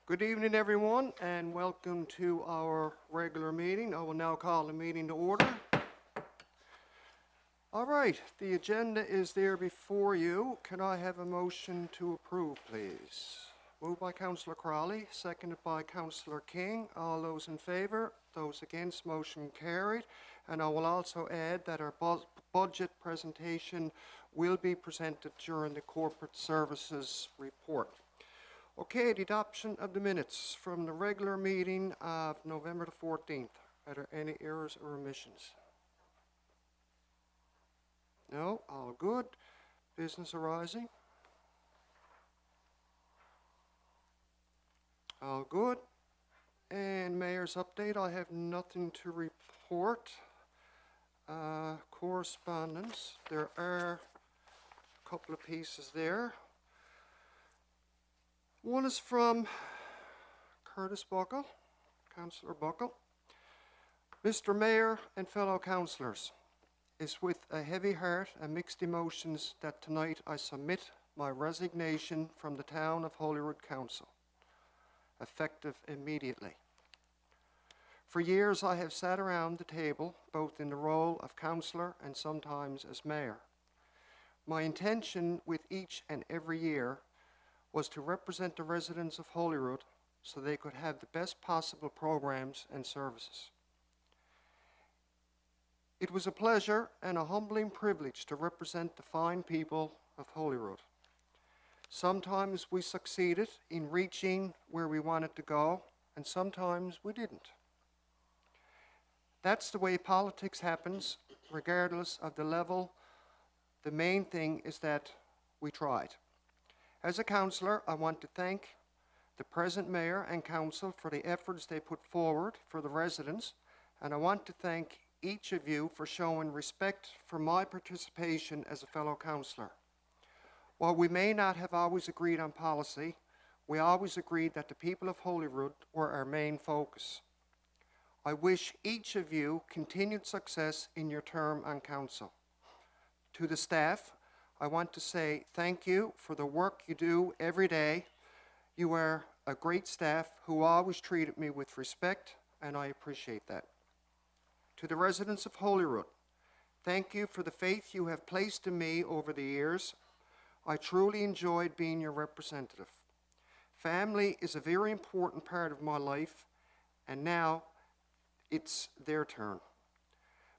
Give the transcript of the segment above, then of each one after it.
Good evening, everyone, and welcome to our regular meeting. I will now call the meeting to order. All right, the agenda is there before you. Can I have a motion to approve, please? Moved by Councillor Crowley, seconded by Councillor King. All those in favour, those against, motion carried. And I will also add that our budget presentation will be presented during the corporate services report. Okay, the adoption of the minutes from the regular meeting of November the 14th. Are there any errors or omissions? No, all good. Business arising? All good. And Mayor's update, I have nothing to report. Correspondence, there are a couple of pieces there. One is from Curtis Buckle, Councillor Buckle. Mr. Mayor and fellow councillors, it's with a heavy heart and mixed emotions that tonight I submit my resignation from the Town of Holyrood Council, effective immediately. For years I have sat around the table, both in the role of councillor and sometimes as mayor. My intention with each and every year was to represent the residents of Holyrood so they could have the best possible programs and services. It was a pleasure and a humbling privilege to represent the fine people of Holyrood. Sometimes we succeeded in reaching where we wanted to go, and sometimes we didn't. That's the way politics happens, regardless of the level. The main thing is that we tried. As a councillor, I want to thank the present mayor and council for the efforts they put forward for the residents, and I want to thank each of you for showing respect for my participation as a fellow councillor. While we may not have always agreed on policy, we always agreed that the people of Holyrood were our main focus. I wish each of you continued success in your term on council. To the staff, I want to say thank you for the work you do every day. You are a great staff who always treated me with respect, and I appreciate that. To the residents of Holyrood, thank you for the faith you have placed in me over the years. I truly enjoyed being your representative. Family is a very important part of my life, and now it's their turn.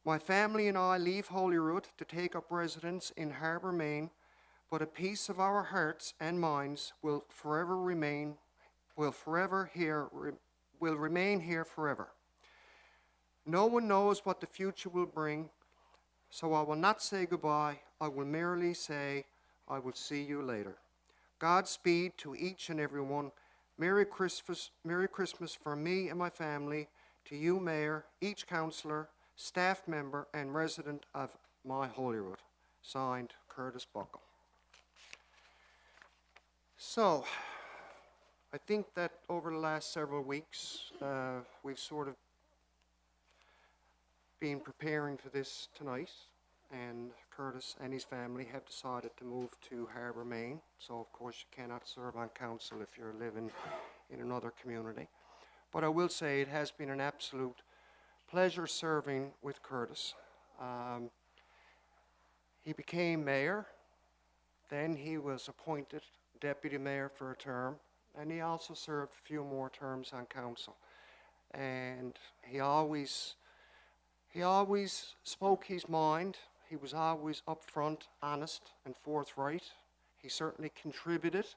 My family and I leave Holyrood to take up residence in Harbour, Maine, but a piece of our hearts and minds will remain here forever. No one knows what the future will bring, so I will not say goodbye. I will merely say I will see you later. Godspeed to each and every one. Merry Christmas from me and my family, to you, Mayor, each councillor, staff member and resident of my Holyrood. Signed, Curtis Buckle. So, I think that over the last several weeks, we've sort of been preparing for this tonight, and Curtis and his family have decided to move to Harbour, Maine. So, of course, you cannot serve on council if you're living in another community. But I will say it has been an absolute pleasure serving with Curtis. He became mayor, then he was appointed deputy mayor for a term, and he also served a few more terms on council. And he always spoke his mind. He was always upfront, honest, and forthright. He certainly contributed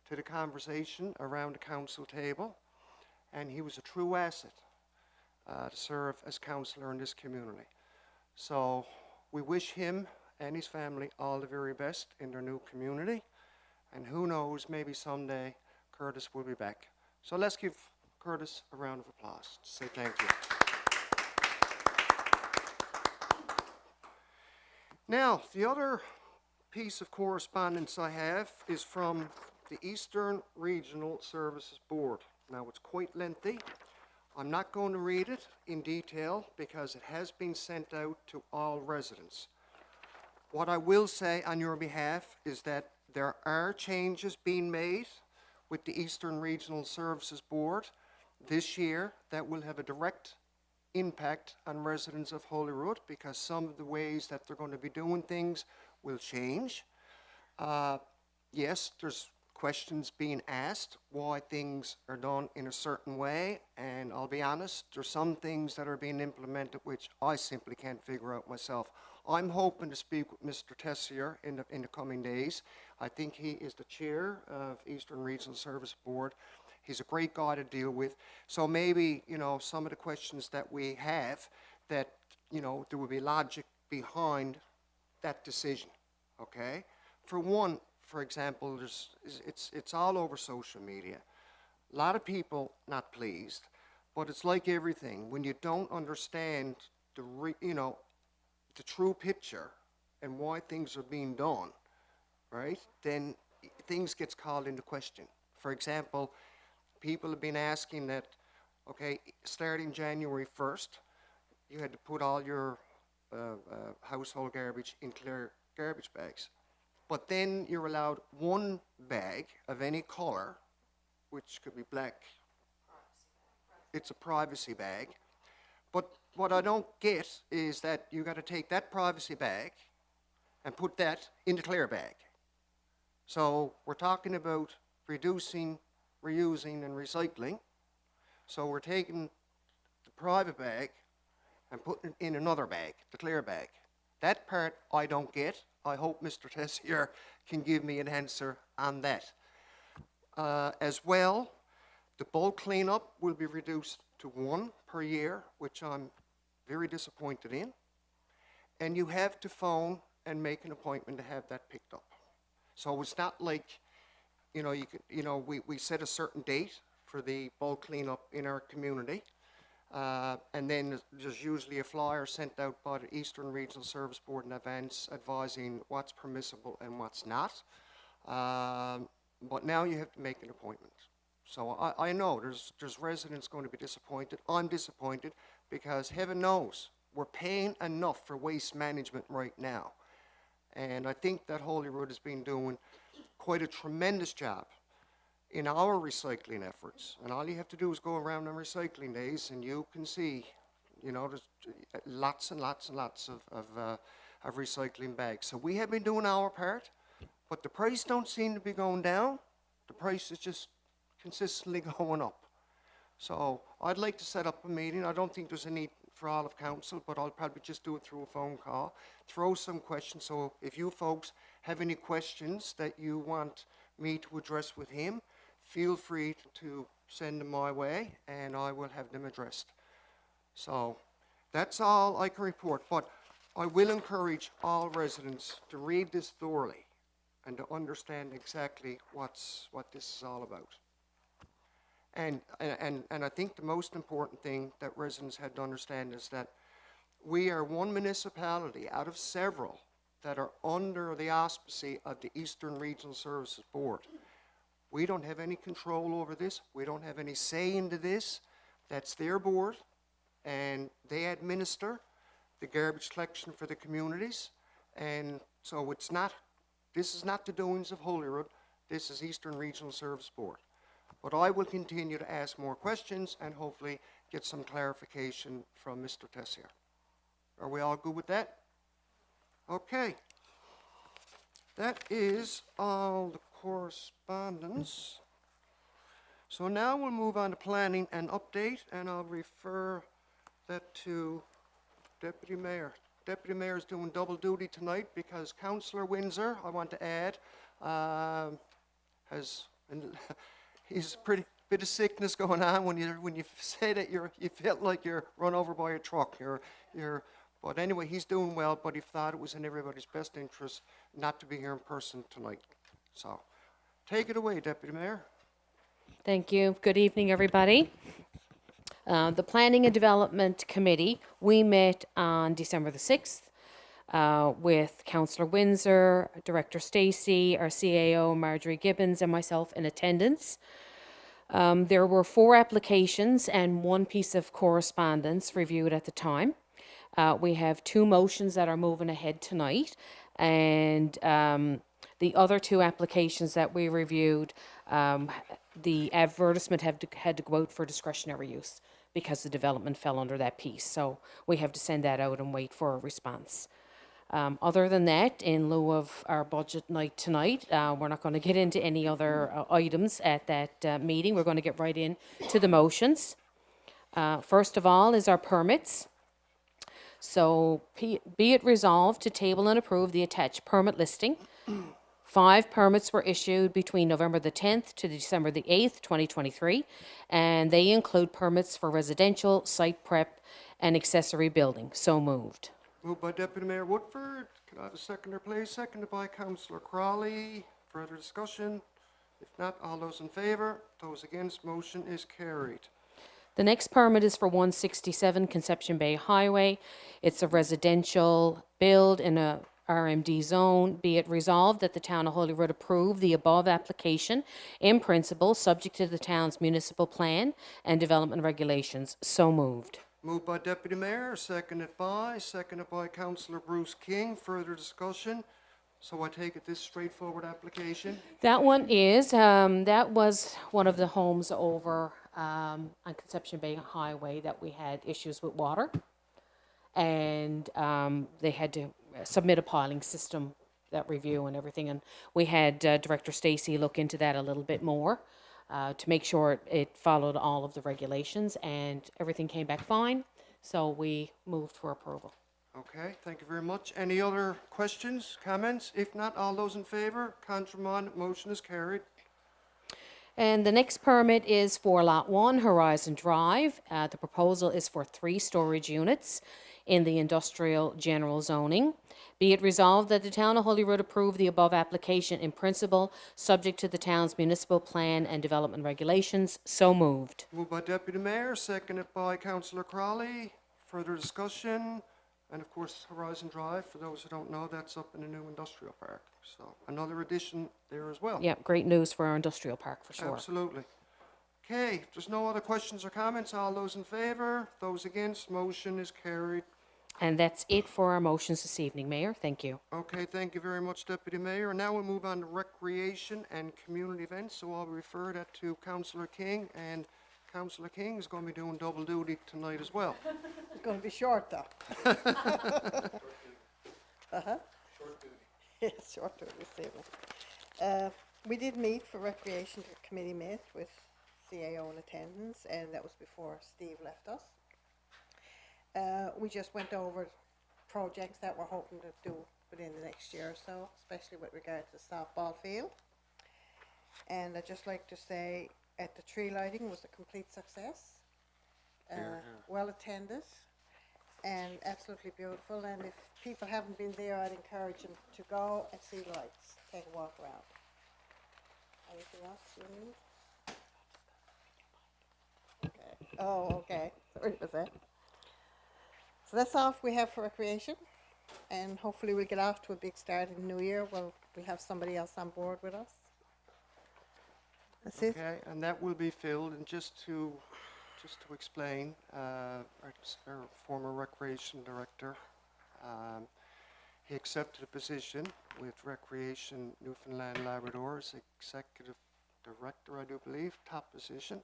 to the conversation around the council table, and he was a true asset to serve as councillor in this community. So we wish him and his family all the very best in their new community, and who knows, maybe someday Curtis will be back. So let's give Curtis a round of applause to say thank you. Now, the other piece of correspondence I have is from the Eastern Regional Services Board. Now, it's quite lengthy. I'm not going to read it in detail because it has been sent out to all residents. What I will say on your behalf is that there are changes being made with the Eastern Regional Services Board this year that will have a direct impact on residents of Holyrood, because some of the ways that they're going to be doing things will change. Yes, there's questions being asked why things are done in a certain way, and I'll be honest, there's some things that are being implemented which I simply can't figure out myself. I'm hoping to speak with Mr. Tessier in the coming days. I think he is the chair of Eastern Regional Service Board. He's a great guy to deal with. So maybe, you know, some of the questions that we have, that, you know, there will be logic behind that decision, okay? For one, for example, it's all over social media. A lot of people not pleased, but it's like everything. When you don't understand the true picture and why things are being done, right, then things gets called into question. For example, people have been asking that, okay, starting January 1st, you had to put all your household garbage in clear garbage bags. But then you're allowed one bag of any color, which could be black. It's a privacy bag. But what I don't get is that you got to take that privacy bag and put that in the clear bag. So we're talking about reducing, reusing, and recycling. So we're taking the private bag and putting it in another bag, the clear bag. That part I don't get. I hope Mr. Tessier can give me an answer on that. As well, the bulk cleanup will be reduced to 1 per year, which I'm very disappointed in. And you have to phone and make an appointment to have that picked up. So it's not like, you know, we set a certain date for the bulk cleanup in our community. And then there's usually a flyer sent out by the Eastern Regional Service Board in advance advising what's permissible and what's not. But now you have to make an appointment. So I know there's residents going to be disappointed. I'm disappointed because heaven knows we're paying enough for waste management right now. And I think that Holyrood has been doing quite a tremendous job in our recycling efforts. And all you have to do is go around on recycling days and you can see, you know, there's lots and lots and lots of recycling bags. So we have been doing our part, but the price don't seem to be going down. The price is just consistently going up. So I'd like to set up a meeting. I don't think there's a need for all of council, but I'll probably just do it through a phone call. Throw some questions. So if you folks have any questions that you want me to address with him, feel free to send them my way and I will have them addressed. So that's all I can report, but I will encourage all residents to read this thoroughly and to understand exactly what this is all about. And I think the most important thing that residents had to understand is that we are one municipality out of several that are under the auspice of the Eastern Regional Services Board. We don't have any control over this. We don't have any say into this. That's their board, and they administer the garbage collection for the communities. And so this is not the doings of Holyrood. This is Eastern Regional Service Board. But I will continue to ask more questions and hopefully get some clarification from Mr. Tessier. Are we all good with that? Okay. That is all the correspondence. So now we'll move on to planning and update, and I'll refer that to Deputy Mayor. Deputy Mayor is doing double duty tonight because Councillor Windsor, I want to add, he's a pretty bit of sickness going on when you say that you felt like you're run over by a truck. But anyway, he's doing well, but he thought it was in everybody's best interest not to be here in person tonight. So take it away, Deputy Mayor. Thank you. Good evening, everybody. The Planning and Development Committee, we met on December the 6th with Councillor Windsor, Director Stacey, our CAO Marjorie Gibbons, and myself in attendance. There were 4 applications and 1 piece of correspondence reviewed at the time. We have 2 motions that are moving ahead tonight, and the other 2 applications that we reviewed the advertisement had to go out for discretionary use because the development fell under that piece. So we have to send that out and wait for a response. Other than that, in lieu of our budget night tonight, we're not going to get into any other items at that meeting. We're going to get right in to the motions. First of all is our permits. So be it resolved to table and approve the attached permit listing. 5 permits were issued between November the 10th to December the 8th, 2023, and they include permits for residential, site prep, and accessory building. So moved. Moved by Deputy Mayor Woodford. Can I have a seconder, please? Seconded by Councillor Crawley. Further discussion? If not, all those in favour? Those against? Motion is carried. The next permit is for 167 Conception Bay Highway. It's a residential build in a RMD zone. Be it resolved that the Town of Holyrood approve the above application in principle, subject to the town's municipal plan and development regulations. So moved. Moved by Deputy Mayor, seconded by Councillor Bruce King. Further discussion? So I take it this straightforward application? That one is, that was one of the homes over on Conception Bay Highway that we had issues with water. And they had to submit a piling system, that review and everything. And we had Director Stacy look into that a little bit more to make sure it followed all of the regulations, and everything came back fine. So we moved for approval. Okay, thank you very much. Any other questions, comments? If not, all those in favour? Contrary minded, motion is carried. And the next permit is for Lot 1, Horizon Drive. The proposal is for 3 storage units in the industrial general zoning. Be it resolved that the Town of Holyrood approve the above application in principle, subject to the town's municipal plan and development regulations. So moved. Moved by Deputy Mayor, seconded by Councillor Crawley. Further discussion? And of course, Horizon Drive, for those who don't know, that's up in the new industrial park. So another addition there as well. Yeah, great news for our industrial park, for sure. Absolutely. Okay, if there's no other questions or comments, all those in favour, those against, motion is carried. And that's it for our motions this evening, Mayor. Thank you. Okay, thank you very much, Deputy Mayor. And now we'll move on to recreation and community events. So I'll refer that to Councillor King, and Councillor King is going to be doing double duty tonight as well. It's going to be short, though. Short duty. Yes, short duty this evening. We did meet for recreation committee met with CAO in attendance, and that was before Steve left us. We just went over projects that we're hoping to do within the next year or so, especially with regard to the softball field. And I'd just like to say at the tree lighting was a complete success. Well attended and absolutely beautiful. And if people haven't been there, I'd encourage them to go and see the lights, take a walk around. Anything else you need? Okay. Oh, okay. Sorry for that. So that's all we have for recreation, and hopefully we'll get off to a big start in the new year. We'll have somebody else on board with us. That's it. Okay, and that will be filled, and just to explain, our former recreation director, he accepted a position with Recreation Newfoundland Labrador as executive director, I do believe, top position.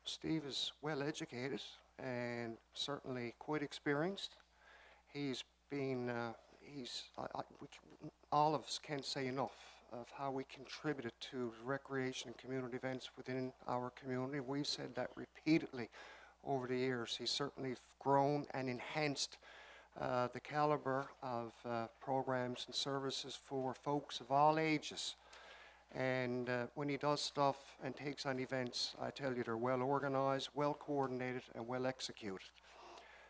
Steve is well educated and certainly quite experienced. He's been, all of us can't say enough of how we contributed to recreation and community events within our community. We've said that repeatedly over the years. He's certainly grown and enhanced the caliber of programs and services for folks of all ages. And when he does stuff and takes on events, I tell you, they're well organized, well coordinated, and well executed.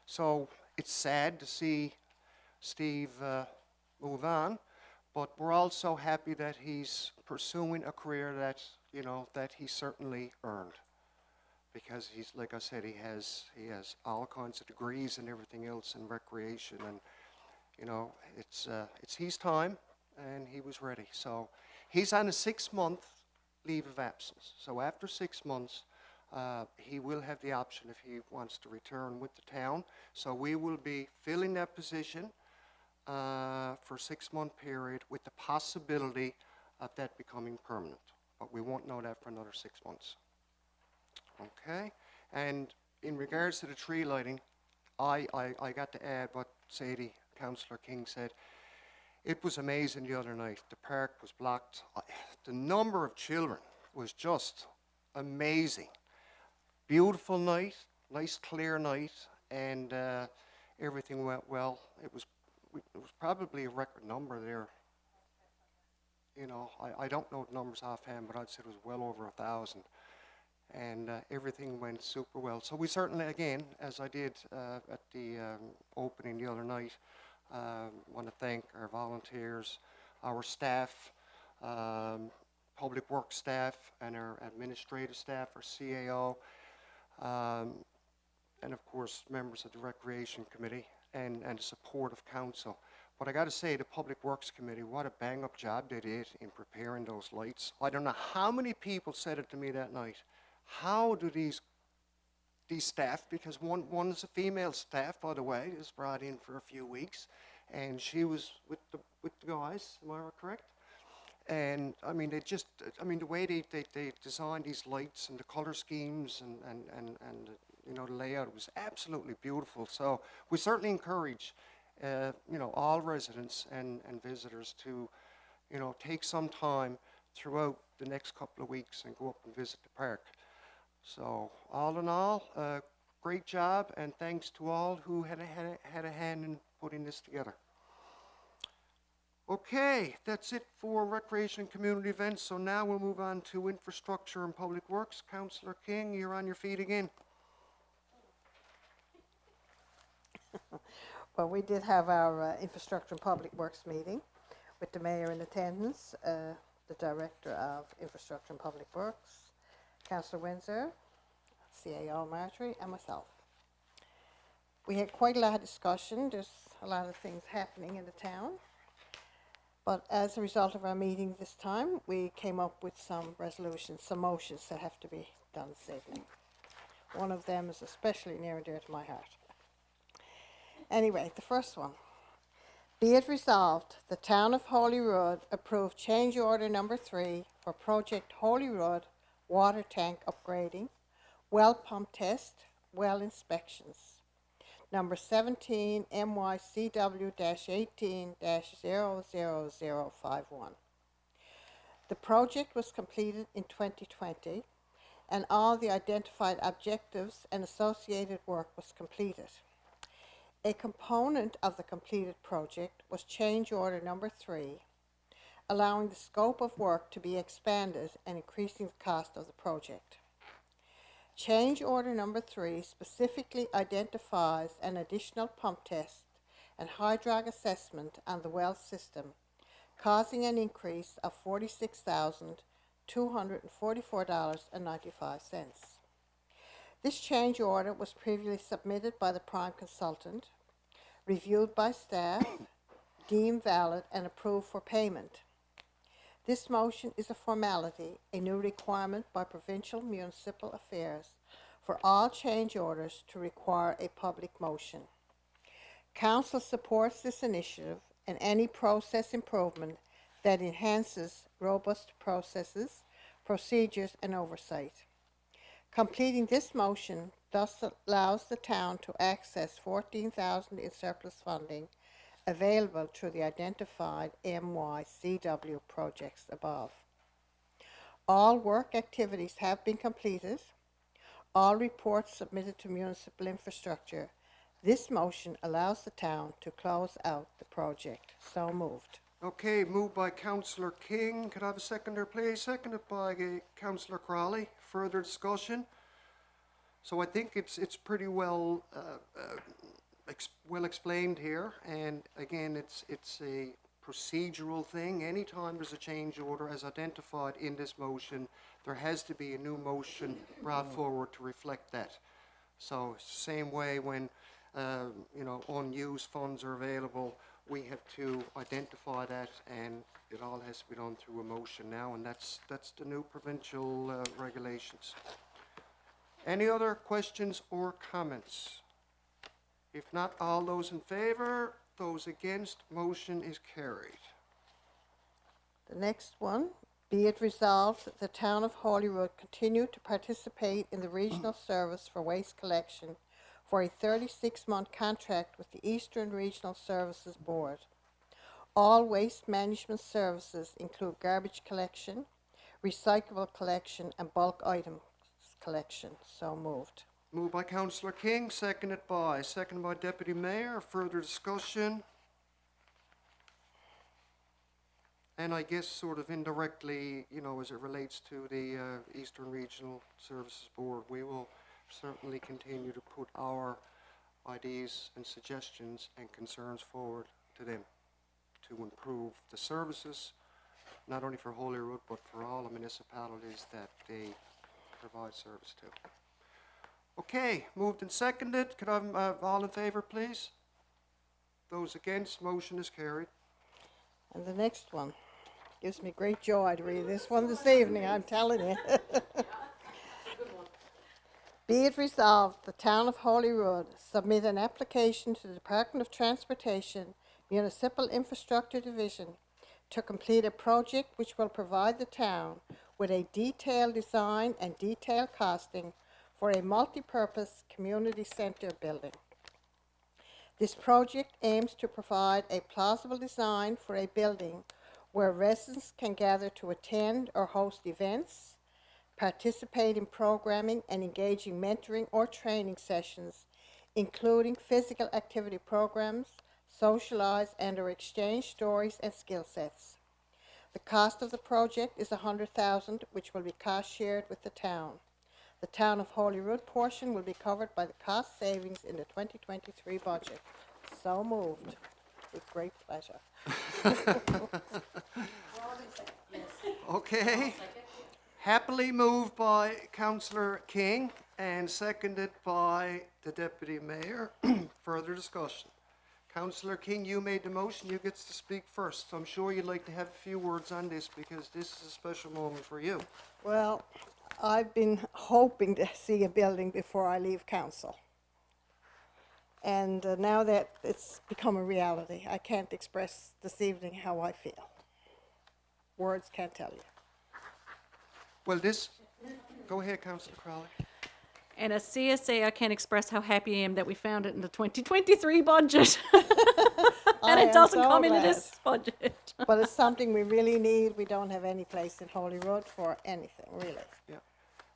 So it's sad to see Steve move on, but we're also happy that he's pursuing a career that, that he certainly earned. Because he's, like I said, he has all kinds of degrees and everything else in recreation, and it's his time, and he was ready. So he's on a 6-month leave of absence. So after 6 months, he will have the option if he wants to return with the town. So we will be filling that position for a 6-month period with the possibility of that becoming permanent. but we won't know that for another 6 months. Okay, and in regards to the tree lighting, I got to add what Sadie, Councillor King said. It was amazing the other night. The park was blocked. The number of children was just amazing. Beautiful night, nice clear night, and everything went well. It was probably a record number there. You know, I don't know the numbers offhand, but I'd say it was well over 1,000. And everything went super well. So we certainly, again, as I did at the opening the other night, want to thank our volunteers, our staff, public works staff, and our administrative staff, our CAO, and of course members of the Recreation Committee and support of council. But I got to say, the Public Works Committee, what a bang-up job they did in preparing those lights. I don't know how many people said it to me that night. How do these staff, because one is a female staff, by the way, is brought in for a few weeks, and she was with the guys, am I correct? And I mean, the way they designed these lights and the color schemes and you know, the layout was absolutely beautiful. So we certainly encourage you know, all residents and visitors to, you know, take some time throughout the next couple of weeks and go up and visit the park. So all in all, great job, and thanks to all who had a hand in putting this together. Okay, that's it for recreation community events. So now we'll move on to infrastructure and public works. Councillor King, you're on your feet again. Well, we did have our infrastructure and public works meeting with the mayor in attendance, the director of infrastructure and public works, Councillor Windsor, CAO Marjorie, and myself. We had quite a lot of discussion. There's a lot of things happening in the town. But as a result of our meeting this time, we came up with some resolutions, some motions that have to be done this evening. One of them is especially near and dear to my heart. Anyway, the first one. Be it resolved, the Town of Holyrood approved change order number 3 for Project Holyrood water tank upgrading, well pump test, well inspections. Number 17 MYCW-18-00051. The project was completed in 2020 and all the identified objectives and associated work was completed. A component of the completed project was change order number 3, allowing the scope of work to be expanded and increasing the cost of the project. Change order number 3 specifically identifies an additional pump test and hydrog assessment on the well system, causing an increase of $46,244.95. This change order was previously submitted by the prime consultant, reviewed by staff, deemed valid, and approved for payment. This motion is a formality, a new requirement by provincial municipal affairs for all change orders to require a public motion. Council supports this initiative and any process improvement that enhances robust processes, procedures, and oversight. Completing this motion thus allows the town to access $14,000 in surplus funding available through the identified MYCW projects above. All work activities have been completed. All reports submitted to municipal infrastructure. This motion allows the town to close out the project. So moved. Okay, moved by Councillor King. Could I have a seconder, please? Seconded by Councillor Crowley. Further discussion? So I think it's pretty well well explained here, and again, it's a procedural thing. Anytime there's a change order as identified in this motion, there has to be a new motion brought forward to reflect that. So same way when you know, unused funds are available, we have to identify that, and it all has to be done through a motion now, and that's the new provincial regulations. Any other questions or comments? If not, all those in favor, those against, motion is carried. The next one, Be it resolved that the Town of Holyrood continue to participate in the regional service for waste collection for a 36-month contract with the Eastern Regional Services Board. All waste management services include garbage collection, recyclable collection, and bulk items collection. So moved. Moved by Councillor King, seconded by Deputy Mayor. Further discussion? And I guess sort of indirectly, you know, as it relates to the Eastern Regional Services Board, we will certainly continue to put our ideas and suggestions and concerns forward to them to improve the services, not only for Holyrood, but for all the municipalities that they provide service to. Okay, moved and seconded. Could I have all in favour, please? Those against, motion is carried. And the next one gives me great joy to read this one this evening, I'm telling you. Be it resolved, the Town of Holyrood submit an application to the Department of Transportation, Municipal Infrastructure Division, to complete a project which will provide the town with a detailed design and detailed costing for a multi-purpose community center building. This project aims to provide a plausible design for a building where residents can gather to attend or host events, participate in programming, and engage in mentoring or training sessions, including physical activity programs, socialize and or exchange stories and skill sets. The cost of the project is $100,000, which will be cost shared with the town. The Town of Holyrood portion will be covered by the cost savings in the 2023 budget. So moved. With great pleasure. Okay. Happily moved by Councillor King and seconded by the Deputy Mayor. Further discussion. Councillor King, you made the motion. You get to speak first. So I'm sure you'd like to have a few words on this because this is a special moment for you. Well, I've been hoping to see a building before I leave council. And now that it's become a reality, I can't express this evening how I feel. Words can't tell you. Well, go ahead, Councillor Crowley. And as CSA, I can't express how happy I am that we found it in the 2023 budget. And it doesn't come into this budget. But it's something we really need. We don't have any place in Holyrood for anything, really. Yeah.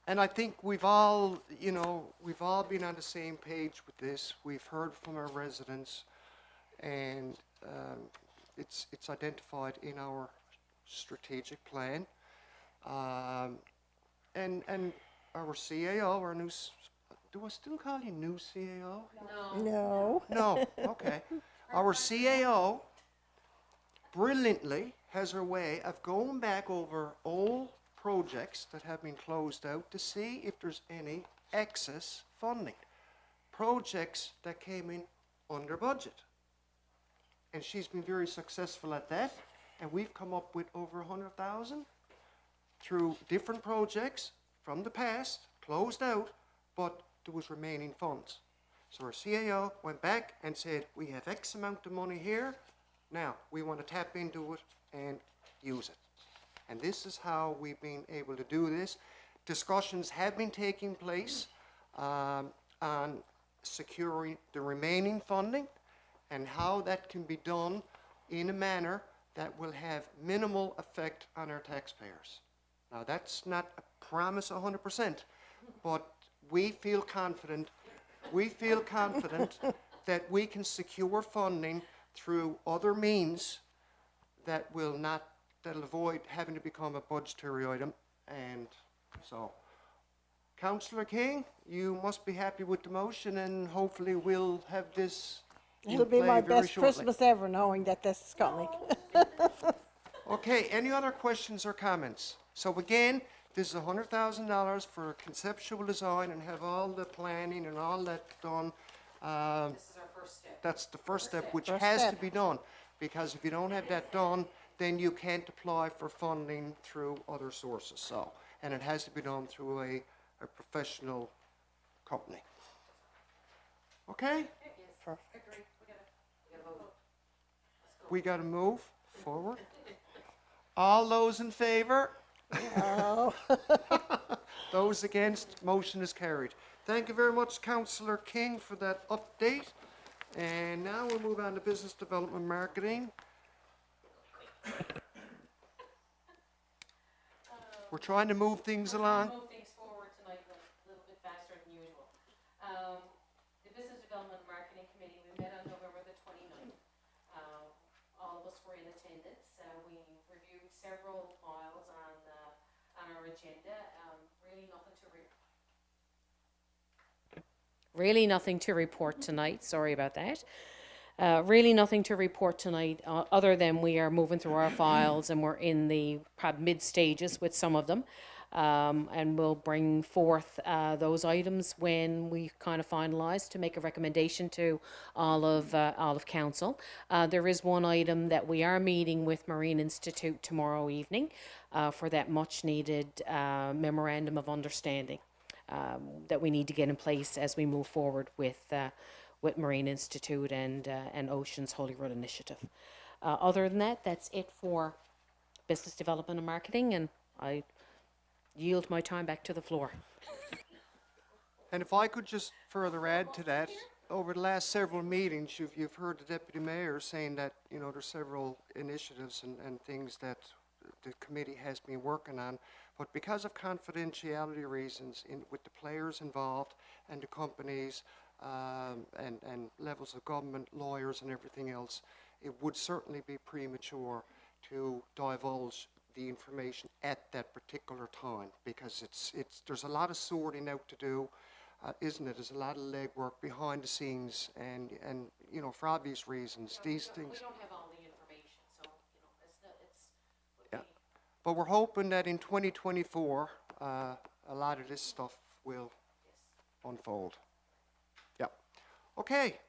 And I think we've all been on the same page with this. We've heard from our residents, and it's identified in our strategic plan. And our CAO, our new, do I still call you new CAO? No. No, okay. Our CAO brilliantly has her way of going back over old projects that have been closed out to see if there's any excess funding. Projects that came in under budget. And she's been very successful at that. And we've come up with over 100,000 through different projects from the past, closed out, but there was remaining funds. So our CAO went back and said, we have X amount of money here. Now, we want to tap into it and use it. And this is how we've been able to do this. Discussions have been taking place on securing the remaining funding and how that can be done in a manner that will have minimal effect on our taxpayers. Now, that's not a promise 100%, but we feel confident that we can secure funding through other means that'll avoid having to become a budgetary item. And so, Councillor King, you must be happy with the motion, and hopefully we'll have this It'll be my best shortly. Christmas ever, knowing that this is coming. Okay, any other questions or comments? So again, this is $100,000 for conceptual design and have all the planning and all that done. This is our first step. That's the first step, which First has to step. be done. Because if you don't have that done, then you can't apply for funding through other sources. So, and it has to be done through a professional company. Okay? Perfect. We got to move forward. All those in favor? Oh. Those against, motion is carried. Thank you very much, Councillor King, for that update. And now we'll move on to business development marketing. We're trying to move things along. Move things forward tonight a little bit faster than usual. The Business Development Marketing Committee, we met on November the 29th. All of us were in attendance. We reviewed several files on our agenda. Really nothing to report tonight. Sorry about that. Really nothing to report tonight other than we are moving through our files and we're in the mid stages with some of them. And we'll bring forth those items when we kind of finalise to make a recommendation to all of council. There is one item that we are meeting with Marine Institute tomorrow evening for that much needed memorandum of understanding that we need to get in place as we move forward with Marine Institute and Ocean's Holyrood Initiative. Other than that, that's it for business development and marketing, and I yield my time back to the floor. And if I could just further add to that, over the last several meetings, you've heard the Deputy Mayor saying that, you know, there's several initiatives and things that the committee has been working on, but because of confidentiality reasons with the players involved and the companies and levels of government, lawyers and everything else, it would certainly be premature to divulge the information at that particular time, because there's a lot of sorting out to do, isn't it? There's a lot of legwork behind the scenes, and you know, for obvious reasons, these things. We don't have all the information, so you know, it's yeah. But we're hoping that in 2024, a lot of this stuff will unfold. Yeah. Okay.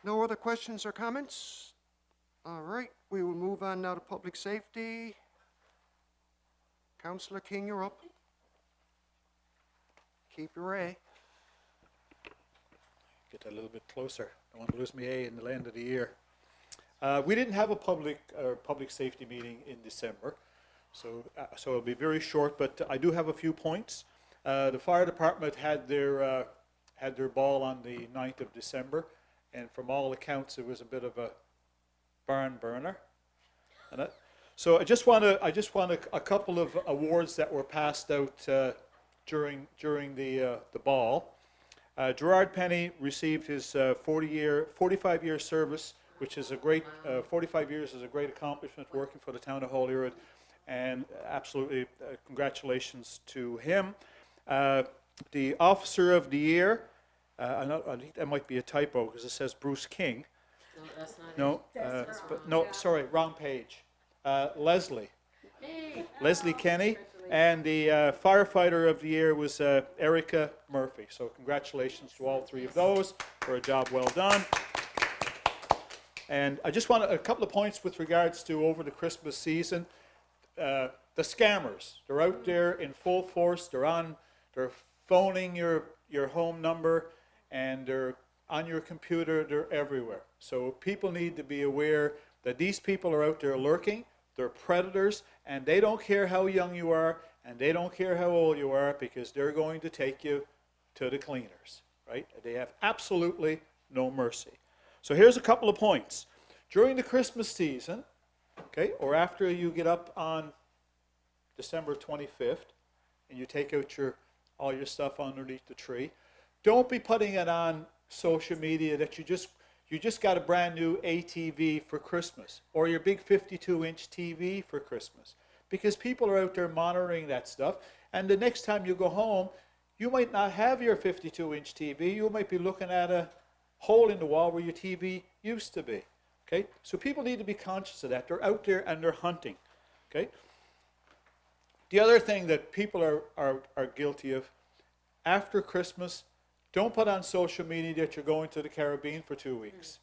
No other questions or comments? All right. We will move on now to public safety. Councillor King, you're up. Keep your A. Get a little bit closer. I don't want to lose my A in the end of the year. We didn't have a public safety meeting in December, so it'll be very short. But I do have a few points. The fire department had their ball on the 9th of December, and from all accounts, it was a bit of a barn burner. So I just want a couple of awards that were passed out during the ball. Gerard Penny received his 45-year service, which is a great 45 years is a great accomplishment working for the town of Holyrood, and absolutely congratulations to him. The Officer of the Year, I think that might be a typo because it says Bruce King. No, that's not No, but no, sorry, wrong page. Leslie Kenny, and the firefighter of the year was Erica Murphy. So congratulations to all three of those for a job well done. And I just want a couple of points with regards to over the Christmas season. The scammers, they're out there in full force. They're phoning your home number, and they're on your computer. They're everywhere. So people need to be aware that these people are out there lurking. They're predators, and they don't care how young you are, and they don't care how old you are, because they're going to take you to the cleaners, right? They have absolutely no mercy. So here's a couple of points. During the Christmas season, okay, or after you get up on December 25th, and you take out all your stuff underneath the tree, don't be putting it on social media that you just got a brand new ATV for Christmas, or your big 52-inch TV for Christmas, because people are out there monitoring that stuff, and the next time you go home, you might not have your 52-inch TV. You might be looking at a hole in the wall where your TV used to be. Okay, so people need to be conscious of that. They're out there and they're hunting. Okay. The other thing that people are guilty of, after Christmas, don't put on social media that you're going to the Caribbean for 2 weeks.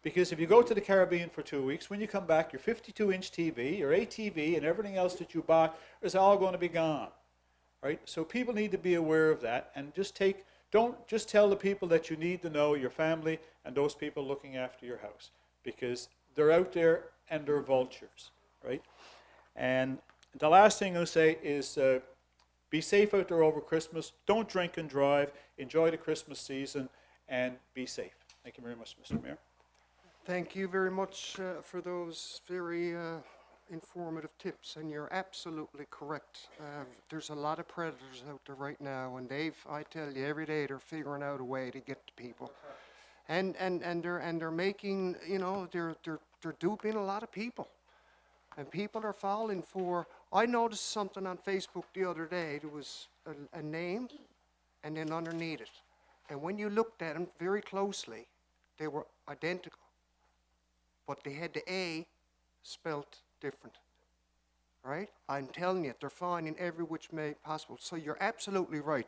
Because if you go to the Caribbean for 2 weeks, when you come back, your 52-inch TV, your ATV, and everything else that you bought is all going to be gone. Right? So people need to be aware of that, and don't just tell the people that you need to know, your family and those people looking after your house, because they're out there and they're vultures. Right? And The last thing I'll say is be safe out there over Christmas. Don't drink and drive. Enjoy the Christmas season and be safe. Thank you very much, Mr. Mayor. Thank you very much for those very informative tips, and you're absolutely correct. There's a lot of predators out there right now, and I tell you, every day they're figuring out a way to get to people. And they're making, you know, they're duping a lot of people. And people are falling for, I noticed something on Facebook the other day. There was a name and then underneath it. And when you looked at them very closely, they were identical. But they had the A spelt different. Right? I'm telling you, they're finding every which way possible. So you're absolutely right.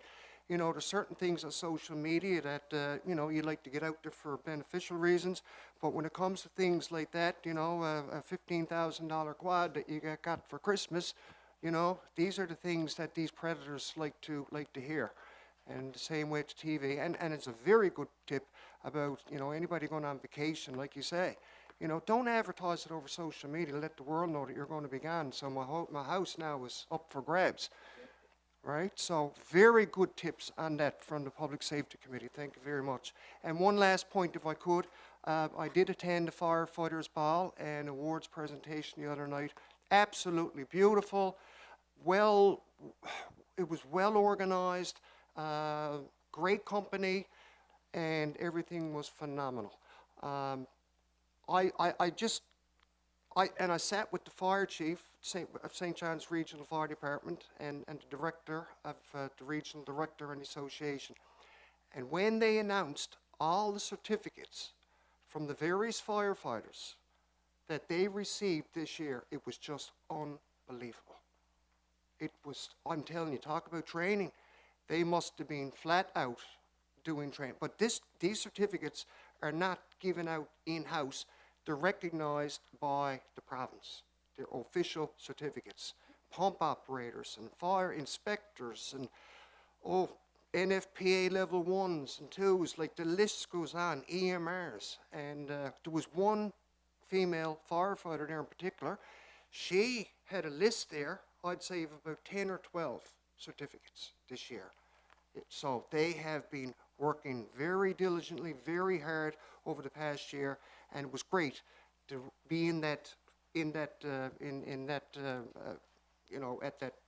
You know, there's certain things on social media that, you know, you like to get out there for beneficial reasons. But when it comes to things like that, you know, a $15,000 quad that you got for Christmas, you know, these are the things that these predators like to hear. And the same way to TV. And it's a very good tip about, you know, anybody going on vacation, like you say. You know, don't advertise it over social media. Let the world know that you're going to be gone. So my house now is up for grabs. Right? So very good tips on that from the Public Safety Committee. Thank you very much. And one last point, if I could. I did attend the Firefighters Ball and awards presentation the other night. Absolutely beautiful. It was well organized, great company, and everything was phenomenal. I sat with the fire chief of St. John's Regional Fire Department and the director of the regional director and association. And when they announced all the certificates from the various firefighters that they received this year, it was just unbelievable. It was, I'm telling you, talk about training. They must have been flat out doing training. But these certificates are not given out in-house. They're recognized by the province. They're official certificates. Pump operators and fire inspectors and NFPA level 1s and 2s, like the list goes on, EMRs. And there was one female firefighter there in particular. She had a list there, I'd say, of about 10 or 12 certificates this year. So they have been working very diligently, very hard over the past year, and it was great to be at that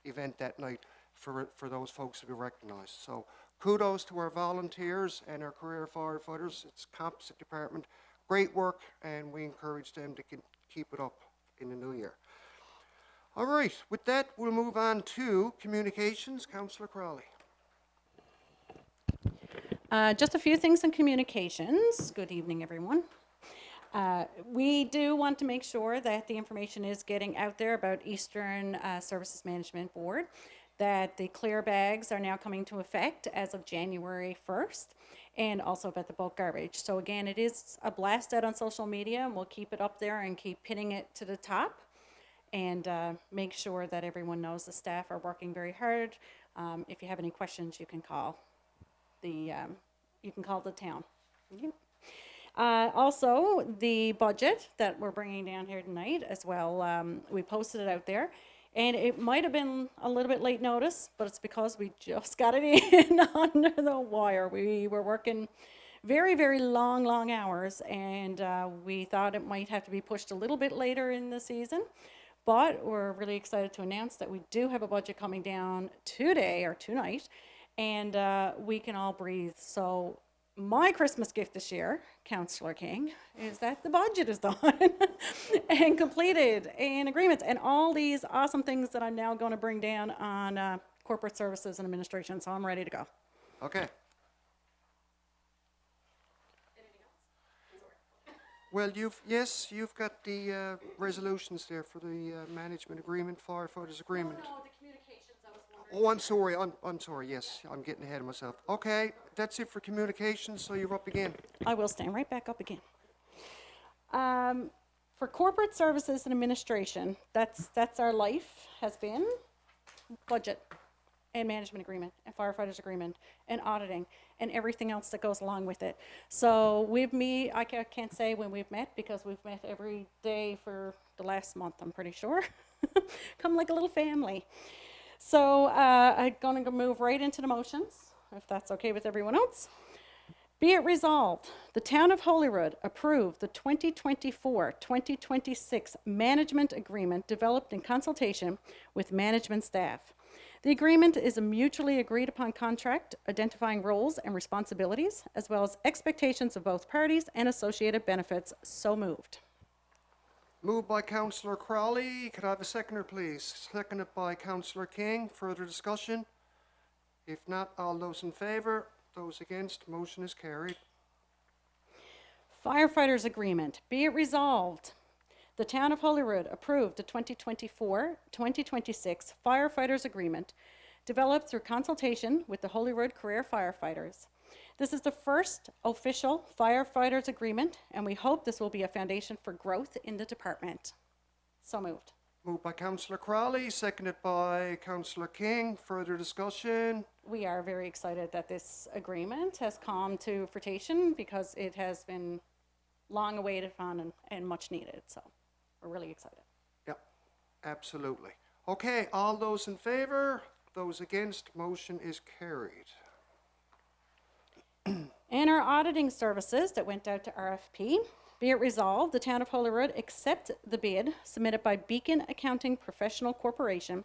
event that night for those folks to be recognized. So kudos to our volunteers and our career firefighters. It's a composite department. Great work, and we encourage them to keep it up in the new year. All right, with that, we'll move on to communications. Councillor Crowley. Just a few things on communications. Good evening, everyone. We do want to make sure that the information is getting out there about Eastern Services Management Board, that the clear bags are now coming to effect as of January 1st, and also about the bulk garbage. So again, it is a blast out on social media, and we'll keep it up there and keep pinning it to the top, and make sure that everyone knows the staff are working very hard. If you have any questions, you can call the town. Okay. Also, the budget that we're bringing down here tonight as well, we posted it out there, and it might have been a little bit late notice, but it's because we just got it in under the wire. We were working very, very long hours, and we thought it might have to be pushed a little bit later in the season, but we're really excited to announce that we do have a budget coming down today or tonight, and we can all breathe. So my Christmas gift this year, Councillor King, is that the budget is done and completed and agreements and all these awesome things that I'm now going to bring down on corporate services and administration. So I'm ready to go. Okay. Well, you've got the resolutions there for the management agreement, firefighters agreement. No, the communications, I was wondering. Oh, I'm sorry. Yes, I'm getting ahead of myself. Okay, that's it for communications. So you're up again. I will stand right back up again. For corporate services and administration, that's our life has been budget and management agreement and firefighters agreement and auditing and everything else that goes along with it. So I can't say when we've met because we've met every day for the last month, I'm pretty sure. Come like a little family. So I'm going to move right into the motions, if that's okay with everyone else. Be it resolved, the Town of Holyrood approve the 2024-2026 management agreement developed in consultation with management staff. The agreement is a mutually agreed upon contract identifying roles and responsibilities, as well as expectations of both parties and associated benefits. So moved. Moved by Councillor Crowley. Could I have a seconder, please? Seconded by Councillor King. Further discussion? If not, all those in favour? Those against? Motion is carried. Firefighters agreement. Be it resolved, the Town of Holyrood approved the 2024-2026 firefighters agreement developed through consultation with the Holyrood career firefighters. This is the first official firefighters agreement, and we hope this will be a foundation for growth in the department. So moved. Moved by Councillor Crowley, seconded by Councillor King. Further discussion? We are very excited that this agreement has come to fruition because it has been long awaited on and much needed. So we're really excited. Yep, absolutely. Okay, all those in favour? Those against? Motion is carried. And our auditing services that went out to RFP. Be it resolved, the Town of Holyrood accept the bid submitted by Beacon Accounting Professional Corporation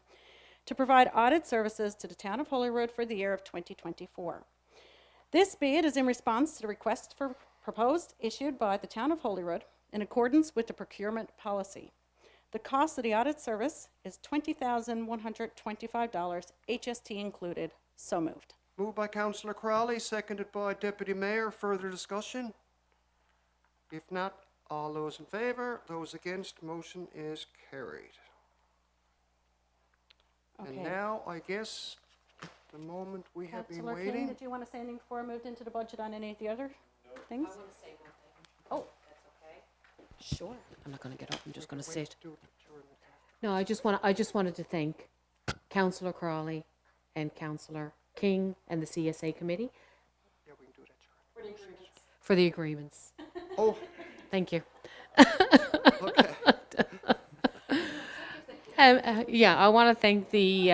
to provide audit services to the Town of Holyrood for the year of 2024. This bid is in response to the request for proposed issued by the Town of Holyrood in accordance with the procurement policy. The cost of the audit service is $20,125, HST included. So moved. Moved by Councillor Crowley, seconded by Deputy Mayor. Further discussion? If not, all those in favour, those against, motion is carried. Okay. And now, I guess, the moment we have been Councillor King, waiting. did you want to say anything before I moved into the budget on any of the other things? I want to say one thing. Oh, That's okay. sure. I'm not going to get up. I'm just going to sit. Do it during the- No, I just wanted to thank Councillor Crawley and Councillor King and the CSA committee Yeah, we can do that during. for the agreements. Oh, Thank you. okay. Yeah, I want to thank the,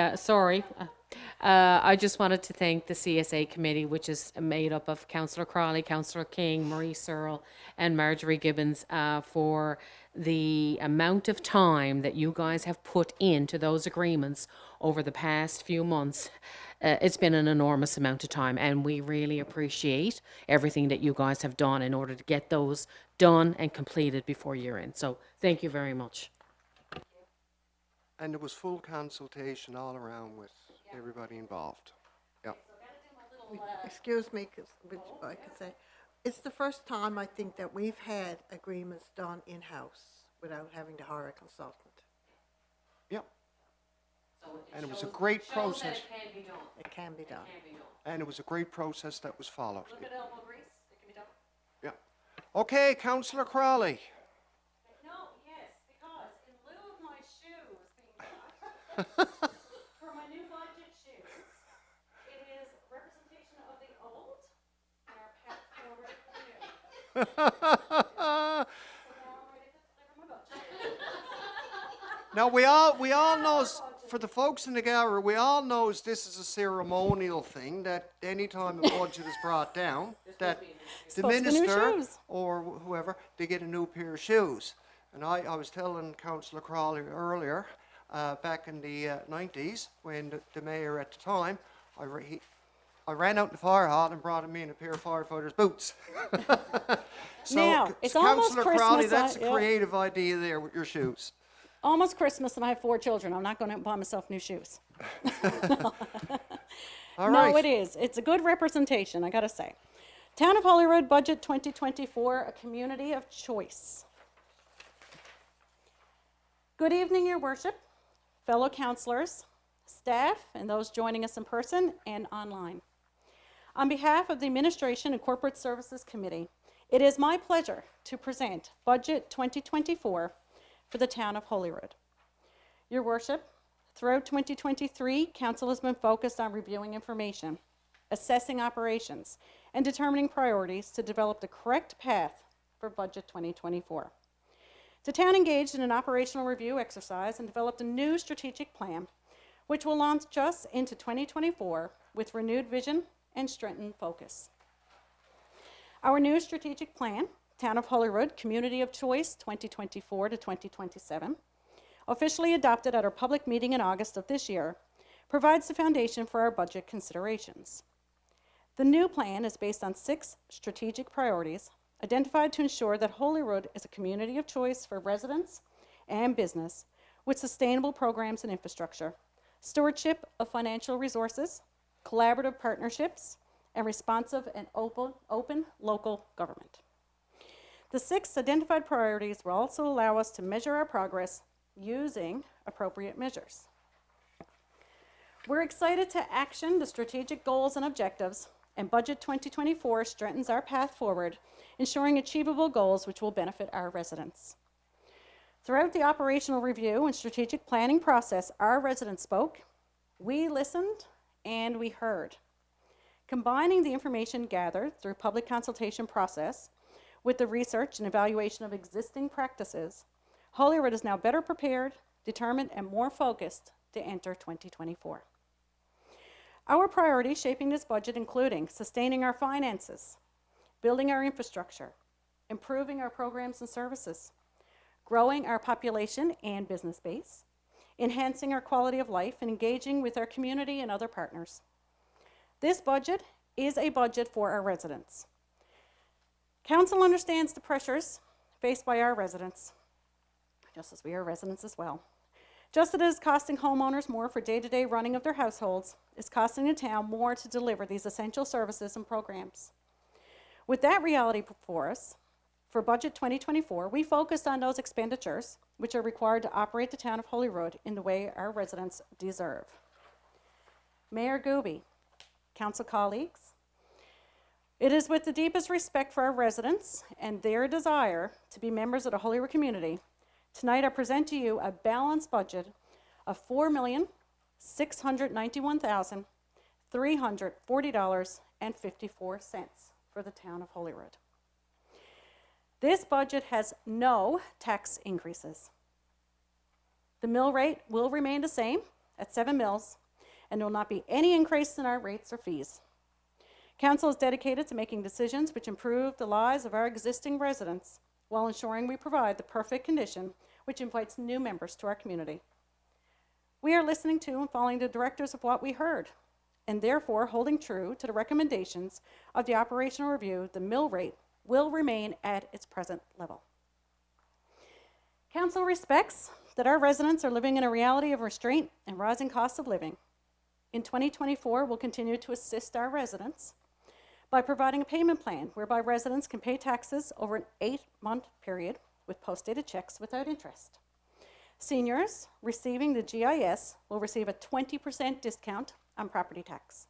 I just wanted to thank the CSA committee, which is made up of Councillor Crawley, Councillor King, Marie Searle, and Marjorie Gibbons, for the amount of time that you guys have put into those agreements over the past few months. It's been an enormous amount of time, and we really appreciate everything that you guys have done in order to get those done and completed before year end. So thank you very much. And there was full consultation all around with everybody involved. Yeah. Excuse me, which I could say, it's the first time I think that we've had agreements done in-house without having to hire a consultant. Yeah. And it was a great process. It can be done. And it was a great process that was followed. A little bit of elbow grease, it can be done. Yeah. Okay, Councillor Crawley. No, yes, because in lieu of my shoes being cut, for my new budget shoes, it is representation of the old and our path forward to the new. So now I'm ready to deliver my budget. Now we all knows, for the folks in the gallery, we all knows this is a ceremonial thing, that any time a budget is brought down, that the Supposed to be new minister shoes. or whoever, they get a new pair of shoes. And I was telling Councillor Crawley earlier, back in the 90s, when the mayor at the time, I ran out in the fire hall and brought him in a pair of firefighters' boots. So, Now, it's almost Councillor Crawley, Christmas, that's a yeah. creative idea there with your shoes. Almost Christmas and I have 4 children. I'm not going to buy myself new shoes. All right. No, it is. It's a good representation, I got to say. Town of Holyrood Budget 2024, a community of choice. Good evening, Your Worship, fellow councillors, staff, and those joining us in person and online. On behalf of the Administration and Corporate Services Committee, it is my pleasure to present Budget 2024 for the Town of Holyrood. Your Worship, throughout 2023, Council has been focused on reviewing information, assessing operations, and determining priorities to develop the correct path for Budget 2024. The town engaged in an operational review exercise and developed a new strategic plan, which will launch us into 2024 with renewed vision and strengthened focus. Our new strategic plan, Town of Holyrood Community of Choice 2024 to 2027, officially adopted at our public meeting in August of this year, provides the foundation for our budget considerations. The new plan is based on 6 strategic priorities identified to ensure that Holyrood is a community of choice for residents and business with sustainable programs and infrastructure, stewardship of financial resources, collaborative partnerships, and responsive and open local government. The 6 identified priorities will also allow us to measure our progress using appropriate measures. We're excited to action the strategic goals and objectives, and Budget 2024 strengthens our path forward, ensuring achievable goals which will benefit our residents. Throughout the operational review and strategic planning process, our residents spoke, we listened, and we heard. Combining the information gathered through public consultation process with the research and evaluation of existing practices, Holyrood is now better prepared, determined, and more focused to enter 2024. Our priorities shaping this budget including sustaining our finances, building our infrastructure, improving our programs and services, growing our population and business base, enhancing our quality of life, and engaging with our community and other partners. This budget is a budget for our residents. Council understands the pressures faced by our residents, just as we are residents as well. Just as it is costing homeowners more for day-to-day running of their households, it's costing the town more to deliver these essential services and programs. With that reality before us, for Budget 2024, we focused on those expenditures which are required to operate the Town of Holyrood in the way our residents deserve. Mayor Gooby, council colleagues, it is with the deepest respect for our residents and their desire to be members of the Holyrood community, tonight I present to you a balanced budget of $4,691,340.54 for the Town of Holyrood. This budget has no tax increases. The mill rate will remain the same at 7 mills, and there will not be any increase in our rates or fees. Council is dedicated to making decisions which improve the lives of our existing residents while ensuring we provide the perfect condition which invites new members to our community. We are listening to and following the directives of what we heard, and therefore holding true to the recommendations of the operational review. The mill rate will remain at its present level. Council respects that our residents are living in a reality of restraint and rising costs of living. In 2024, we'll continue to assist our residents by providing a payment plan whereby residents can pay taxes over an 8-month period with post-dated checks without interest. Seniors receiving the GIS will receive a 20% discount on property tax.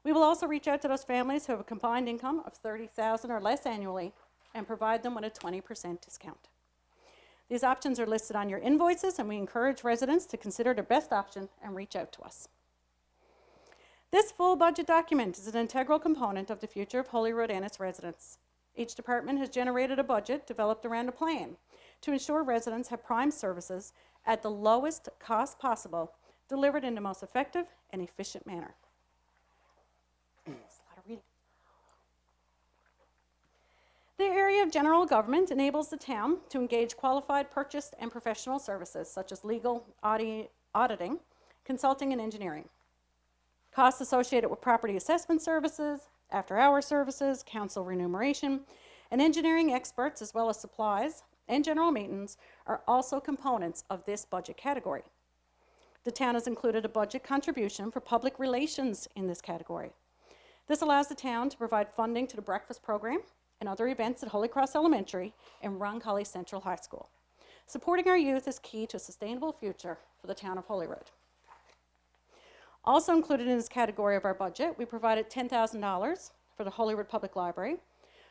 We will also reach out to those families who have a combined income of $30,000 or less annually and provide them with a 20% discount. These options are listed on your invoices, and we encourage residents to consider their best option and reach out to us. This full budget document is an integral component of the future of Holyrood and its residents. Each department has generated a budget developed around a plan to ensure residents have prime services at the lowest cost possible, delivered in the most effective and efficient manner. That's a lot of reading. The area of general government enables the town to engage qualified purchased and professional services such as legal, auditing, consulting, and engineering. Costs associated with property assessment services, after-hour services, council remuneration, and engineering experts, as well as supplies and general maintenance, are also components of this budget category. The town has included a budget contribution for public relations in this category. This allows the town to provide funding to the breakfast program and other events at Holy Cross Elementary and Roncalli Central High School. Supporting our youth is key to a sustainable future for the Town of Holyrood. Also included in this category of our budget, we provided $10,000 for the Holyrood Public Library,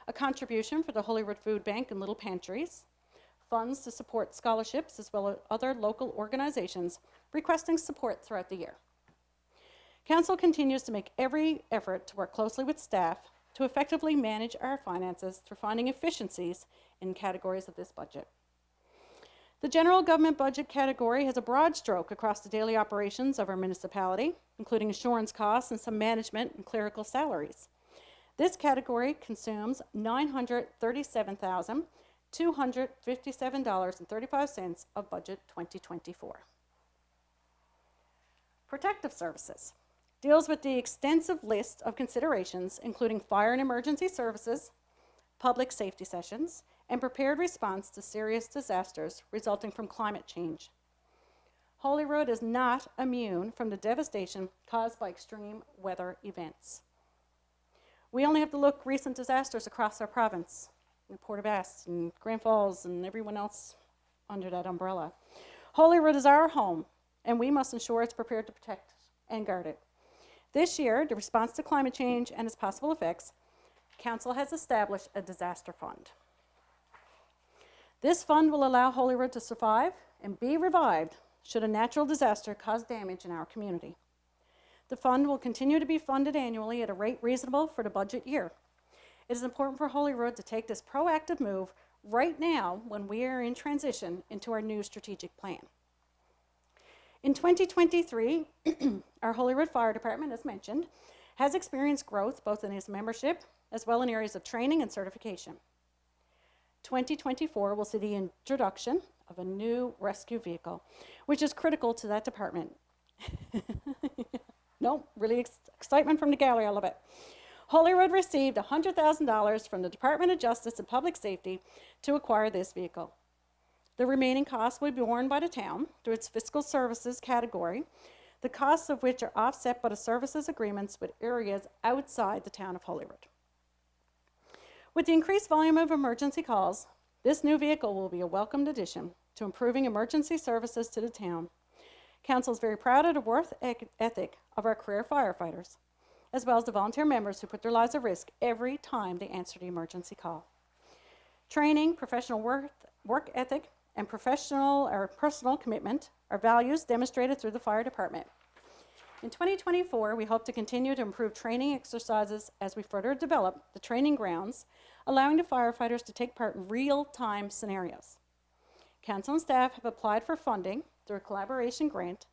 a contribution for the Holyrood Food Bank and Little Pantries, funds to support scholarships, as well as other local organizations requesting support throughout the year. Council continues to make every effort to work closely with staff to effectively manage our finances through finding efficiencies in categories of this budget. The general government budget category has a broad stroke across the daily operations of our municipality, including insurance costs and some management and clerical salaries. This category consumes $937,257.35 of budget 2024. Protective services deals with the extensive list of considerations, including fire and emergency services, public safety sessions, and prepared response to serious disasters resulting from climate change. Holyrood is not immune from the devastation caused by extreme weather events. We only have to look recent disasters across our province, in Port aux Basques and Grand Falls and everyone else under that umbrella. Holyrood is our home, and we must ensure it's prepared to protect and guard it. This year, the response to climate change and its possible effects, Council has established a disaster fund. This fund will allow Holyrood to survive and be revived should a natural disaster cause damage in our community. The fund will continue to be funded annually at a rate reasonable for the budget year. It is important for Holyrood to take this proactive move right now when we are in transition into our new strategic plan. In 2023, our Holyrood Fire Department, as mentioned, has experienced growth both in its membership as well in areas of training and certification. 2024 will see the introduction of a new rescue vehicle, which is critical to that department. No, really excitement from the gallery, I love it. Holyrood received $100,000 from the Department of Justice and Public Safety to acquire this vehicle. The remaining costs will be borne by the town through its fiscal services category, the costs of which are offset by the services agreements with areas outside the town of Holyrood. With the increased volume of emergency calls, this new vehicle will be a welcomed addition to improving emergency services to the town. Council is very proud of the work ethic of our career firefighters, as well as the volunteer members who put their lives at risk every time they answer the emergency call. Training, professional work ethic, and personal commitment are values demonstrated through the fire department. In 2024, we hope to continue to improve training exercises as we further develop the training grounds, allowing the firefighters to take part in real-time scenarios. Council and staff have applied for funding through a collaboration grant,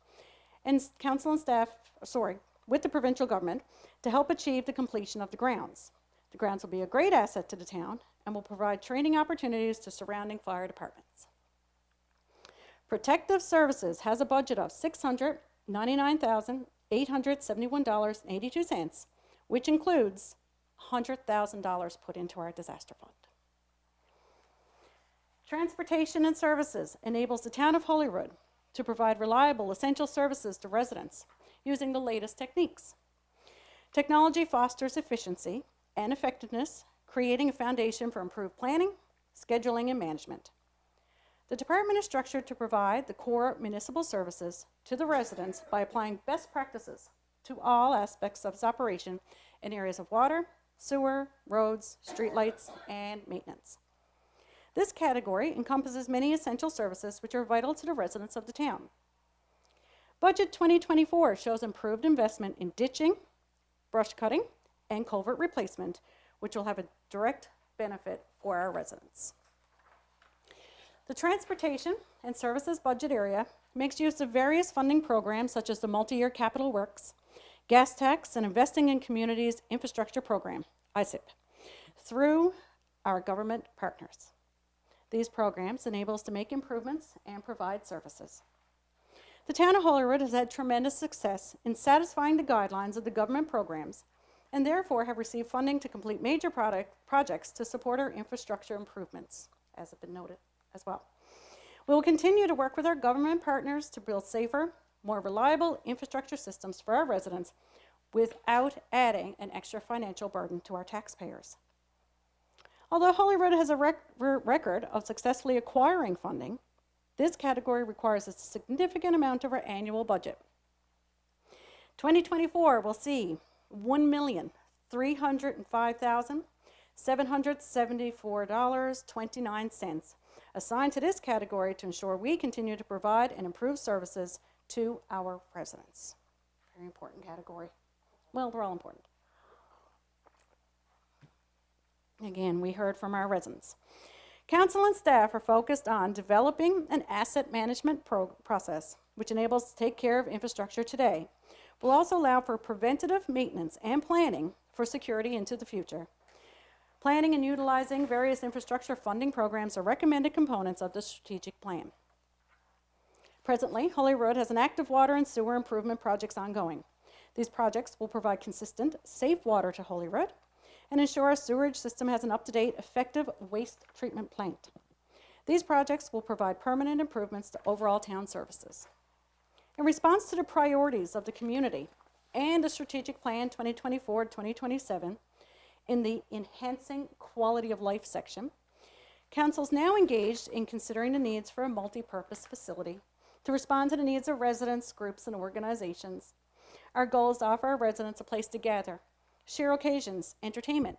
and with the provincial government to help achieve the completion of the grounds. The grounds will be a great asset to the town and will provide training opportunities to surrounding fire departments. Protective Services has a budget of $699,871.82, which includes $100,000 put into our disaster fund. Transportation and Services enables the town of Holyrood to provide reliable, essential services to residents using the latest techniques. Technology fosters efficiency and effectiveness, creating a foundation for improved planning, scheduling, and management. The department is structured to provide the core municipal services to the residents by applying best practices to all aspects of its operation in areas of water, sewer, roads, streetlights, and maintenance. This category encompasses many essential services which are vital to the residents of the town. Budget 2024 shows improved investment in ditching, brush cutting, and culvert replacement, which will have a direct benefit for our residents. The Transportation and Services budget area makes use of various funding programs such as the Multi-Year Capital Works, Gas Tax, and Investing in Communities Infrastructure Program, ISIP, through our government partners. These programs enable us to make improvements and provide services. The town of Holyrood has had tremendous success in satisfying the guidelines of the government programs and therefore have received funding to complete major projects to support our infrastructure improvements, as has been noted as well. We will continue to work with our government partners to build safer, more reliable infrastructure systems for our residents without adding an extra financial burden to our taxpayers. Although Holyrood has a record of successfully acquiring funding, this category requires a significant amount of our annual budget. 2024 will see $1,305,774.29 assigned to this category to ensure we continue to provide and improve services to our residents. Very important category. Well, they're all important. Again, we heard from our residents. Council and staff are focused on developing an asset management process, which enables us to take care of infrastructure today. Will also allow for preventative maintenance and planning for security into the future. Planning and utilizing various infrastructure funding programs are recommended components of the strategic plan. Presently, Holyrood has an active water and sewer improvement projects ongoing. These projects will provide consistent, safe water to Holyrood and ensure our sewerage system has an up-to-date, effective waste treatment plant. These projects will provide permanent improvements to overall town services. In response to the priorities of the community and the strategic plan 2024-2027, in the Enhancing Quality of Life section, Council is now engaged in considering the needs for a multi-purpose facility to respond to the needs of residents, groups, and organizations. Our goal is to offer our residents a place to gather, share occasions, entertainment,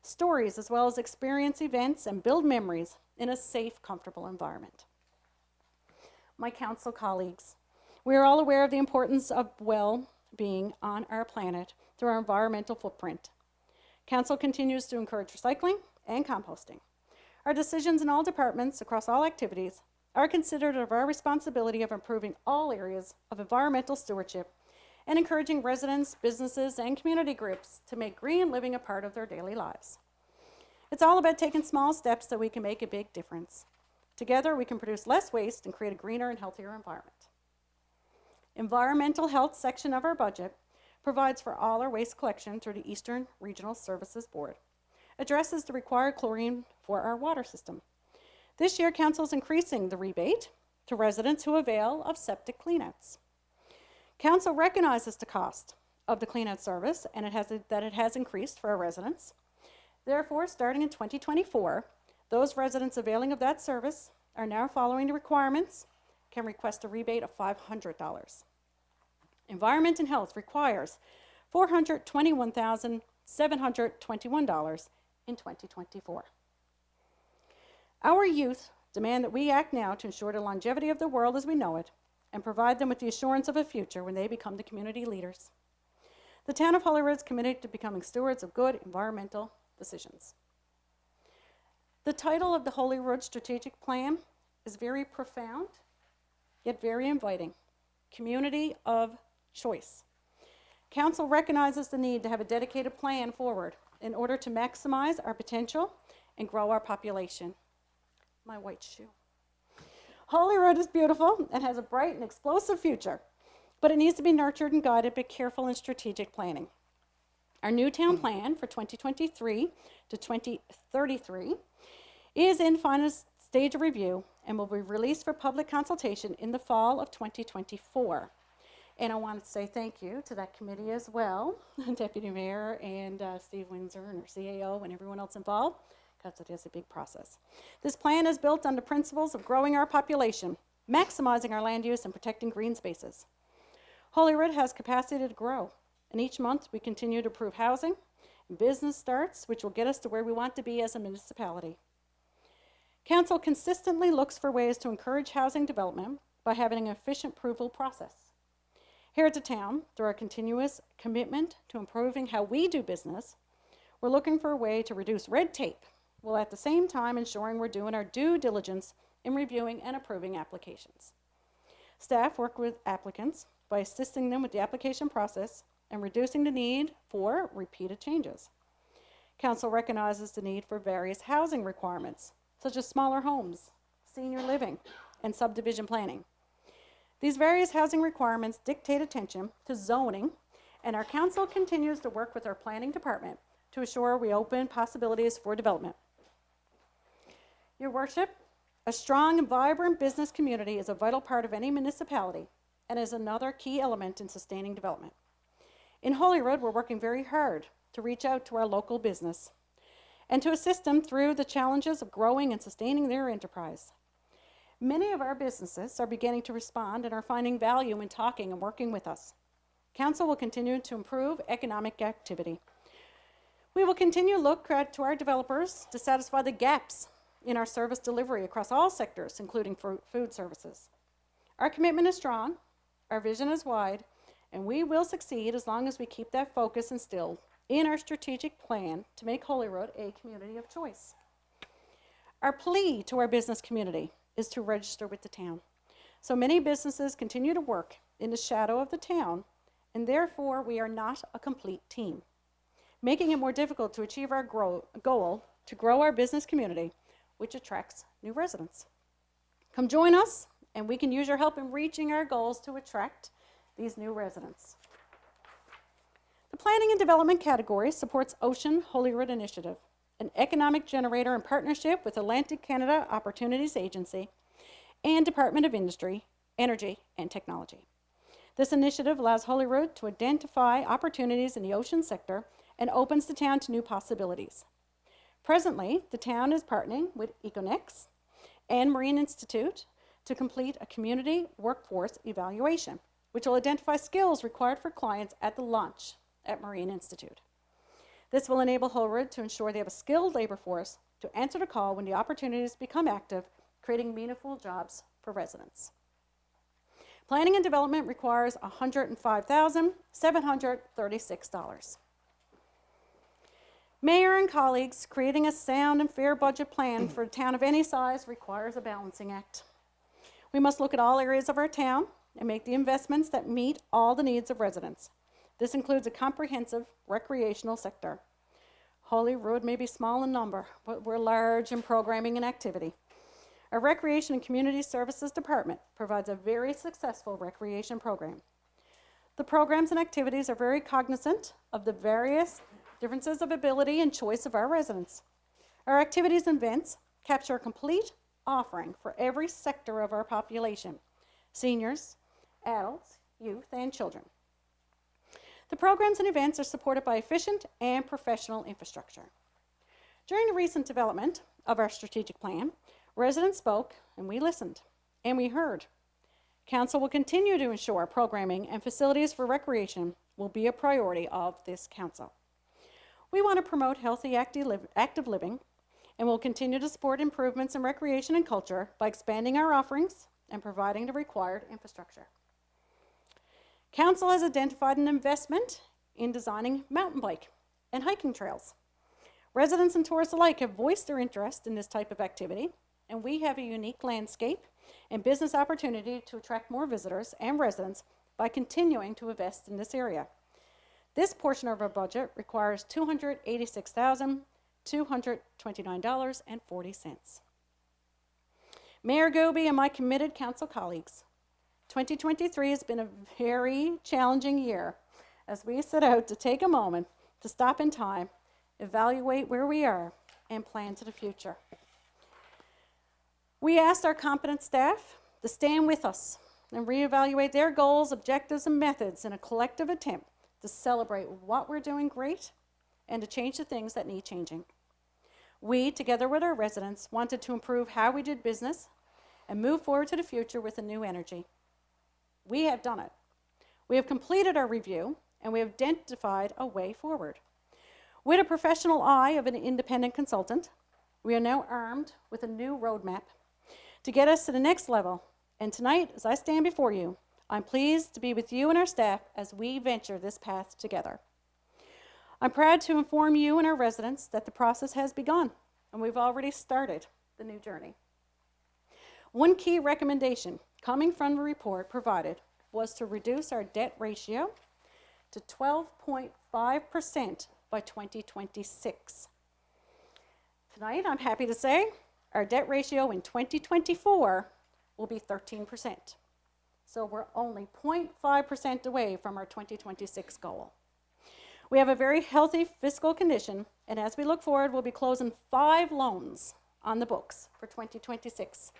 stories, as well as experience events and build memories in a safe, comfortable environment. My council colleagues, we are all aware of the importance of well-being on our planet through our environmental footprint. Council continues to encourage recycling and composting. Our decisions in all departments across all activities are considered of our responsibility of improving all areas of environmental stewardship and encouraging residents, businesses, and community groups to make green living a part of their daily lives. It's all about taking small steps so we can make a big difference. Together, we can produce less waste and create a greener and healthier environment. Environmental health section of our budget provides for all our waste collection through the Eastern Regional Services Board, addresses the required chlorine for our water system. This year, Council is increasing the rebate to residents who avail of septic cleanouts. Council recognizes the cost of the cleanout service and that it has increased for our residents. Therefore, starting in 2024, those residents availing of that service are now following the requirements, can request a rebate of $500. Environment and Health requires $421,721 in 2024. Our youth demand that we act now to ensure the longevity of the world as we know it and provide them with the assurance of a future when they become the community leaders. The Town of Holyrood is committed to becoming stewards of good environmental decisions. The title of the Holyrood Strategic Plan is very profound, yet very inviting. Community of Choice. Council recognizes the need to have a dedicated plan forward in order to maximize our potential and grow our population. My white shoe. Holyrood is beautiful and has a bright and explosive future, but it needs to be nurtured and guided by careful and strategic planning. Our new town plan for 2023 to 2033 is in final stage of review and will be released for public consultation in the fall of 2024. And I want to say thank you to that committee as well, Deputy Mayor and Steve Windsor and our CAO and everyone else involved, because it is a big process. This plan is built on the principles of growing our population, maximizing our land use, and protecting green spaces. Holyrood has capacity to grow, and each month we continue to improve housing and business starts, which will get us to where we want to be as a municipality. Council consistently looks for ways to encourage housing development by having an efficient approval process. Here at the town, through our continuous commitment to improving how we do business, we're looking for a way to reduce red tape, while at the same time ensuring we're doing our due diligence in reviewing and approving applications. Staff work with applicants by assisting them with the application process and reducing the need for repeated changes. Council recognizes the need for various housing requirements, such as smaller homes, senior living, and subdivision planning. These various housing requirements dictate attention to zoning, and our council continues to work with our planning department to assure we open possibilities for development. Your worship, a strong and vibrant business community is a vital part of any municipality and is another key element in sustaining development. In Holyrood, we're working very hard to reach out to our local business and to assist them through the challenges of growing and sustaining their enterprise. Many of our businesses are beginning to respond and are finding value in talking and working with us. Council will continue to improve economic activity. We will continue to look to our developers to satisfy the gaps in our service delivery across all sectors, including food services. Our commitment is strong, our vision is wide, and we will succeed as long as we keep that focus instilled in our strategic plan to make Holyrood a community of choice. Our plea to our business community is to register with the town. So many businesses continue to work in the shadow of the town, and therefore we are not a complete team, making it more difficult to achieve our goal to grow our business community, which attracts new residents. Come join us, and we can use your help in reaching our goals to attract these new residents. The planning and development category supports Ocean Holyrood Initiative, an economic generator in partnership with Atlantic Canada Opportunities Agency and Department of Industry, Energy and Technology. This initiative allows Holyrood to identify opportunities in the ocean sector and opens the town to new possibilities. Presently, the town is partnering with Econex and Marine Institute to complete a community workforce evaluation, which will identify skills required for clients at the launch at Marine Institute. This will enable Holyrood to ensure they have a skilled labor force to answer the call when the opportunities become active, creating meaningful jobs for residents. Planning and development requires $105,736. Mayor and colleagues, creating a sound and fair budget plan for a town of any size requires a balancing act. We must look at all areas of our town and make the investments that meet all the needs of residents. This includes a comprehensive recreational sector. Holyrood may be small in number, but we're large in programming and activity. Our Recreation and Community Services Department provides a very successful recreation program. The programs and activities are very cognizant of the various differences of ability and choice of our residents. Our activities and events capture a complete offering for every sector of our population: seniors, adults, youth, and children. The programs and events are supported by efficient and professional infrastructure. During the recent development of our strategic plan, residents spoke and we listened and we heard. Council will continue to ensure programming and facilities for recreation will be a priority of this council. We want to promote healthy, active living, and will continue to support improvements in recreation and culture by expanding our offerings and providing the required infrastructure. Council has identified an investment in designing mountain bike and hiking trails. Residents and tourists alike have voiced their interest in this type of activity, and we have a unique landscape and business opportunity to attract more visitors and residents by continuing to invest in this area. This portion of our budget requires $286,229.40. Mayor Goby and my committed council colleagues, 2023 has been a very challenging year as we set out to take a moment to stop in time, evaluate where we are, and plan to the future. We asked our competent staff to stand with us and reevaluate their goals, objectives, and methods in a collective attempt to celebrate what we're doing great and to change the things that need changing. We, together with our residents, wanted to improve how we did business and move forward to the future with a new energy. We have done it. We have completed our review and we have identified a way forward. With a professional eye of an independent consultant, we are now armed with a new roadmap to get us to the next level. And tonight, as I stand before you, I'm pleased to be with you and our staff as we venture this path together. I'm proud to inform you and our residents that the process has begun and we've already started the new journey. One key recommendation coming from the report provided was to reduce our debt ratio to 12.5% by 2026. Tonight, I'm happy to say our debt ratio in 2024 will be 13%. So we're only 0.5% away from our 2026 goal. We have a very healthy fiscal condition, and as we look forward, we'll be closing 5 loans on the books for 2026.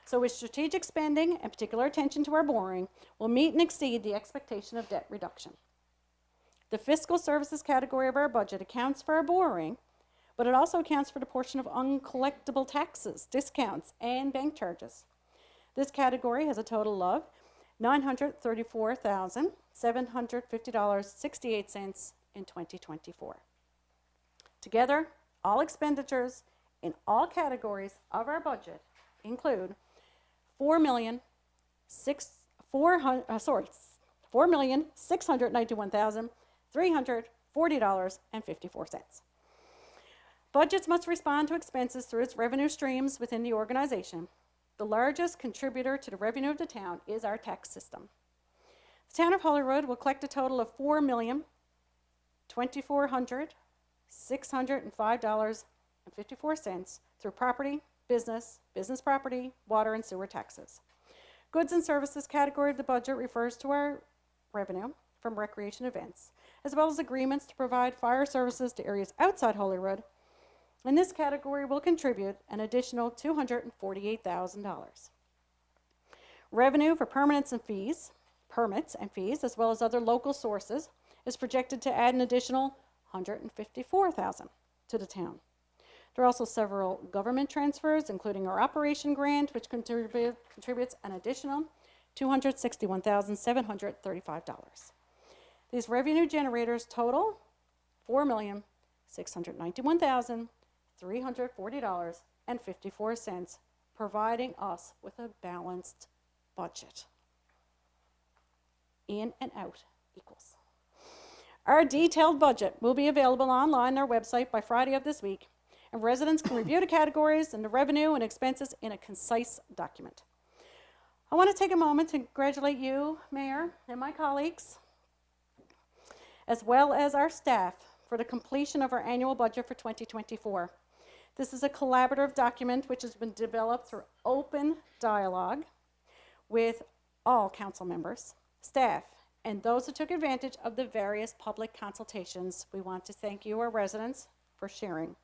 So with strategic spending and particular attention to our borrowing, we'll meet and exceed the expectation of debt reduction. The fiscal services category of our budget accounts for our borrowing, but it also accounts for the portion of uncollectible taxes, discounts, and bank charges. This category has a total of $934,750.68 in 2024. Together, all expenditures in all categories of our budget include $4,691,340.54. Budgets must respond to expenses through its revenue streams within the organization. The largest contributor to the revenue of the town is our tax system. The Town of Holyrood will collect a total of $4,024,605.54 through property, business property, water and sewer taxes. Goods and services category of the budget refers to our revenue from recreation events, as well as agreements to provide fire services to areas outside Holyrood. And this category will contribute an additional $248,000. Revenue for permits and fees, as well as other local sources, is projected to add an additional $154,000 to the town. There are also several government transfers, including our operation grant, which contributes an additional $261,735. These revenue generators total $4,691,340.54, providing us with a balanced budget. In and out equals. Our detailed budget will be available online on our website by Friday of this week, and residents can review the categories and the revenue and expenses in a concise document. I want to take a moment to congratulate you, Mayor, and my colleagues, as well as our staff, for the completion of our annual budget for 2024. This is a collaborative document which has been developed through open dialogue with all council members, staff, and those who took advantage of the various public consultations. We want to thank you, our residents, for sharing.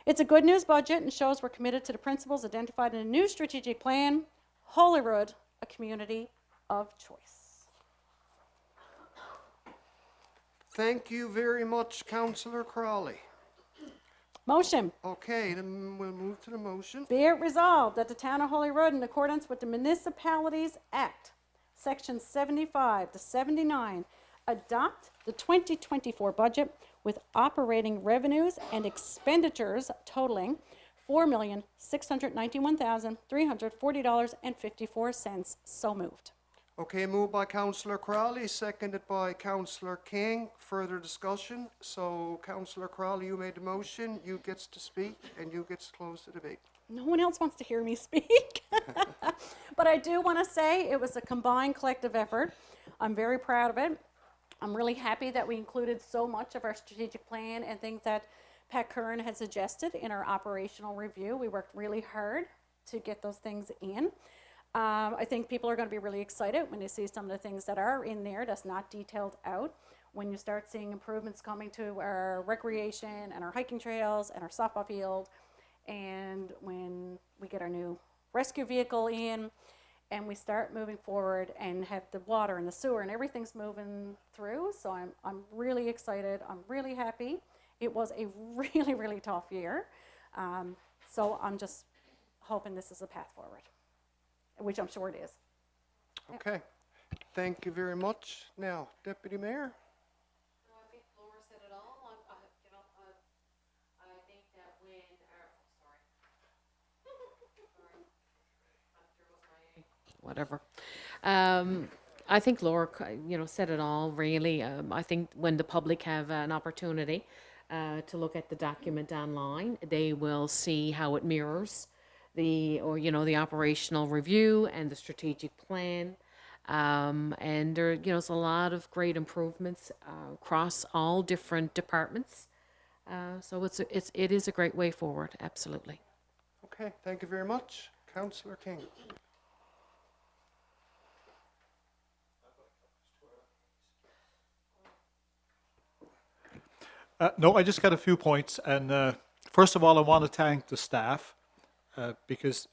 It's a good news budget and shows we're committed to the principles identified in a new strategic plan, Holyrood, a community of choice. Thank you very much, Councillor Crawley. Motion. Okay, then we'll move to the motion. Be it resolved that the Town of Holyrood, in accordance with the Municipalities Act, Sections 75 to 79, adopt the 2024 budget with operating revenues and expenditures totaling $4,691,340.54. So moved. Okay, moved by Councillor Crawley, seconded by Councillor King. Further discussion? So, Councillor Crawley, you made the motion, you gets to speak, and you gets to close the debate. No one else wants to hear me speak. But I do want to say it was a combined collective effort. I'm very proud of it. I'm really happy that we included so much of our strategic plan and things that Pat Curran had suggested in our operational review. We worked really hard to get those things in. I think people are going to be really excited when they see some of the things that are in there that's not detailed out. When you start seeing improvements coming to our recreation and our hiking trails and our softball field, and when we get our new rescue vehicle in, and we start moving forward and have the water and the sewer and everything's moving through. So I'm really excited. I'm really happy. It was a really, really tough year. So I'm just hoping this is a path forward, which I'm sure it is. Okay, thank you very much. Now, Deputy Mayor? No, I think Laura said it all. I think that when whatever. I think Laura, said it all, really. I think when the public have an opportunity to look at the document online, they will see how it mirrors the operational review and the strategic plan. And there's a lot of great improvements across all different departments. So it is a great way forward, absolutely. Okay, thank you very much. Councillor King. No, I just got a few points. And first of all, I want to thank the staff because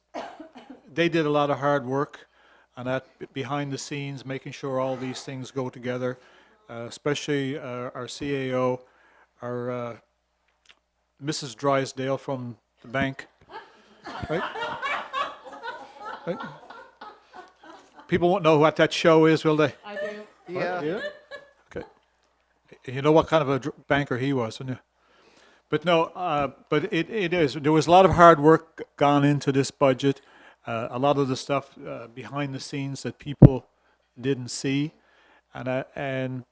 they did a lot of hard work and that behind the scenes, making sure all these things go together, especially our CAO, our Mrs. Drysdale from the bank. Right? Right? People won't know what that show is, will they? I do. Yeah. Yeah? Okay. You know what kind of a banker he was, don't you? But no, but it is. There was a lot of hard work gone into this budget. A lot of the stuff behind the scenes that people didn't see. and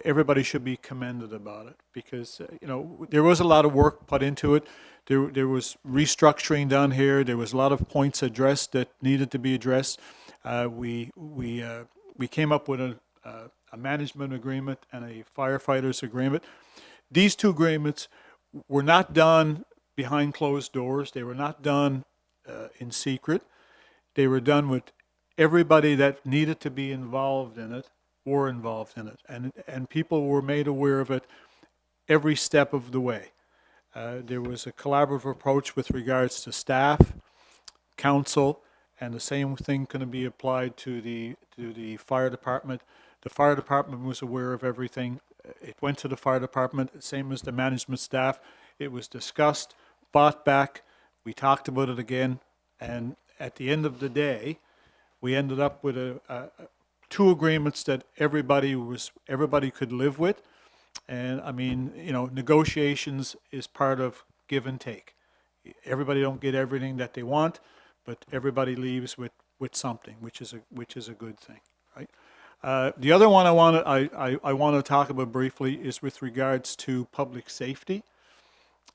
everybody should be commended about it because you know there was a lot of work put into it. There was restructuring done here. There was a lot of points addressed that needed to be addressed. We came up with a management agreement and a firefighters agreement. These two agreements were not done behind closed doors. They were not done in secret. They were done with everybody that needed to be involved in it were involved in it, and people were made aware of it every step of the way. There was a collaborative approach with regards to staff, council, and the same thing can be applied to the fire department. The fire department was aware of everything. It went to the fire department, same as the management staff. It was discussed, brought back. We talked about it again, and at the end of the day, we ended up with two agreements that everybody could live with. And I mean, you know, negotiations is part of give and take. Everybody don't get everything that they want, but everybody leaves with something, which is a good thing, right? The other one I want to talk about briefly is with regards to public safety,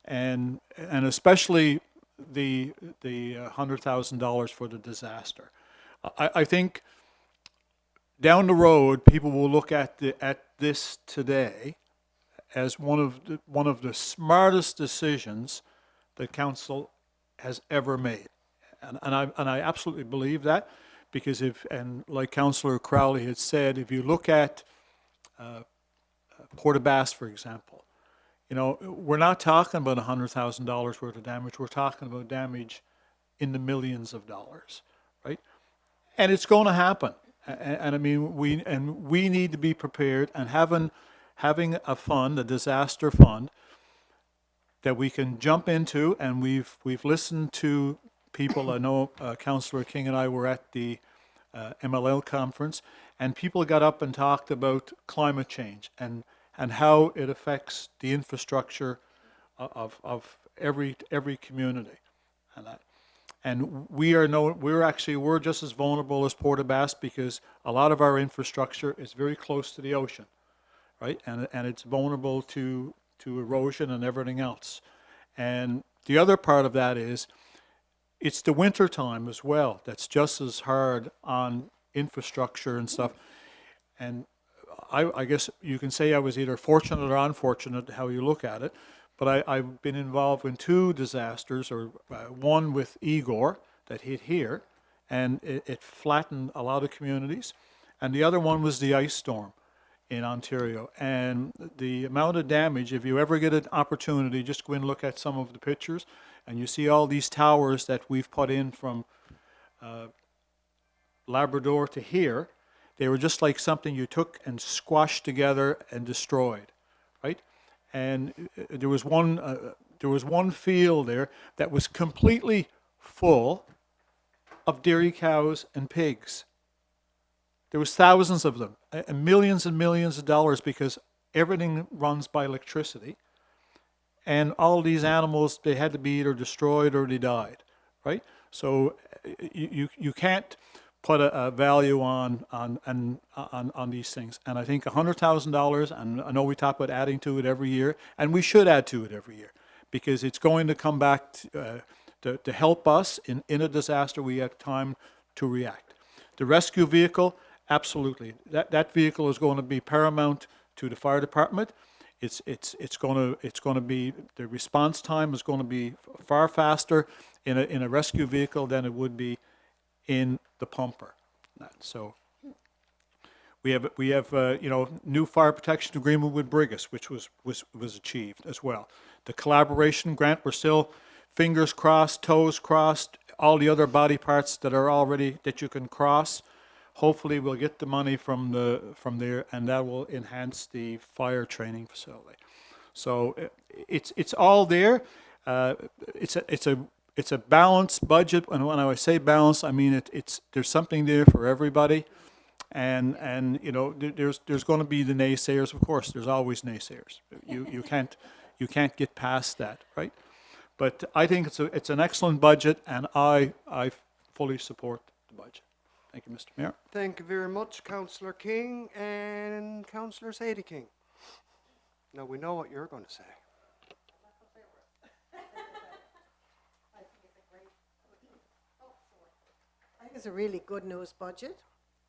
and especially the $100,000 for the disaster. I think down the road, people will look at this today as one of the smartest decisions the council has ever made, and I absolutely believe that, because like Councillor Crowley had said, if you look at Portabass, for example, you know, we're not talking about $100,000 worth of damage. We're talking about damage in the millions of dollars, right? And it's going to happen. And I mean, we need to be prepared, and having a fund, a disaster fund, that we can jump into. And we've listened to people. I know Councillor King and I were at the MLL conference, and people got up and talked about climate change and how it affects the infrastructure of every community, and we're just as vulnerable as Portabass, because a lot of our infrastructure is very close to the ocean, right? And it's vulnerable to erosion and everything else. And the other part of that is it's the winter time as well. That's just as hard on infrastructure and stuff. And I guess you can say I was either fortunate or unfortunate, how you look at it. But I've been involved in two disasters, or one with Igor that hit here, and it flattened a lot of communities. And the other one was the ice storm in Ontario. And the amount of damage, if you ever get an opportunity, just go and look at some of the pictures, and you see all these towers that we've put in from Labrador to here. They were just like something you took and squashed together and destroyed, right? And there was one field there that was completely full of dairy cows and pigs. There was thousands of them, and millions of dollars, because everything runs by electricity. And all these animals, they had to be either destroyed or they died, right? So you can't put a value on these things. And I think $100,000, and I know we talk about adding to it every year, and we should add to it every year, because it's going to come back to help us in a disaster. We have time to react. The rescue vehicle, absolutely. That vehicle is going to be paramount to the fire department. It's going to be, the response time is going to be far faster in a rescue vehicle than it would be in the pumper. So we have new fire protection agreement with Brigus, which was achieved as well. The collaboration grant, we're still fingers crossed, toes crossed, all the other body parts that are already that you can cross. Hopefully we'll get the money from there, and that will enhance the fire training facility. So it's all there. It's a balanced budget, and when I say balanced, I mean there's something there for everybody, and you know, there's going to be the naysayers. Of course, there's always naysayers. You can't get past that, right? But I think it's an excellent budget, and I fully support the budget. Thank you, Mr. Mayor. Thank you very much, Councillor King and Councillor Sadie King. Now we know what you're going to say. I think it's a really good news budget.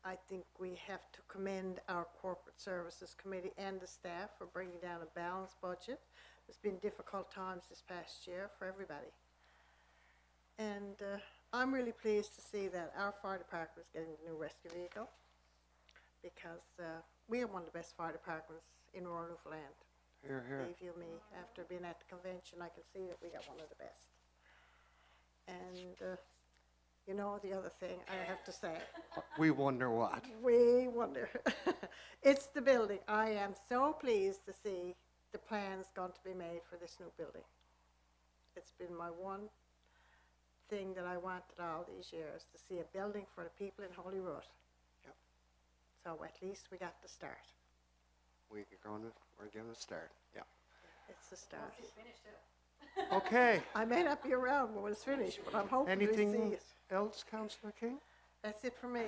I think we have to commend our Corporate Services Committee and the staff for bringing down a balanced budget. It's been difficult times this past year for everybody. And I'm really pleased to see that our fire department is getting a new rescue vehicle, because we have one of the best fire departments in rural Newfoundland. Here, here. Believe you me, after being at the convention, I can see that we got one of the best. And you know, the other thing I have to say, We wonder what. we wonder, it's the building. I am so pleased to see the plans going to be made for this new building. It's been my one thing that I wanted all these years, to see a building for the people in Holyrood. Yep. So at least we got the start. We're going to start. Yeah. It's the start. Okay. I may not be around when it's finished, but I'm hoping to see Anything it. else, Councillor King? That's it for me.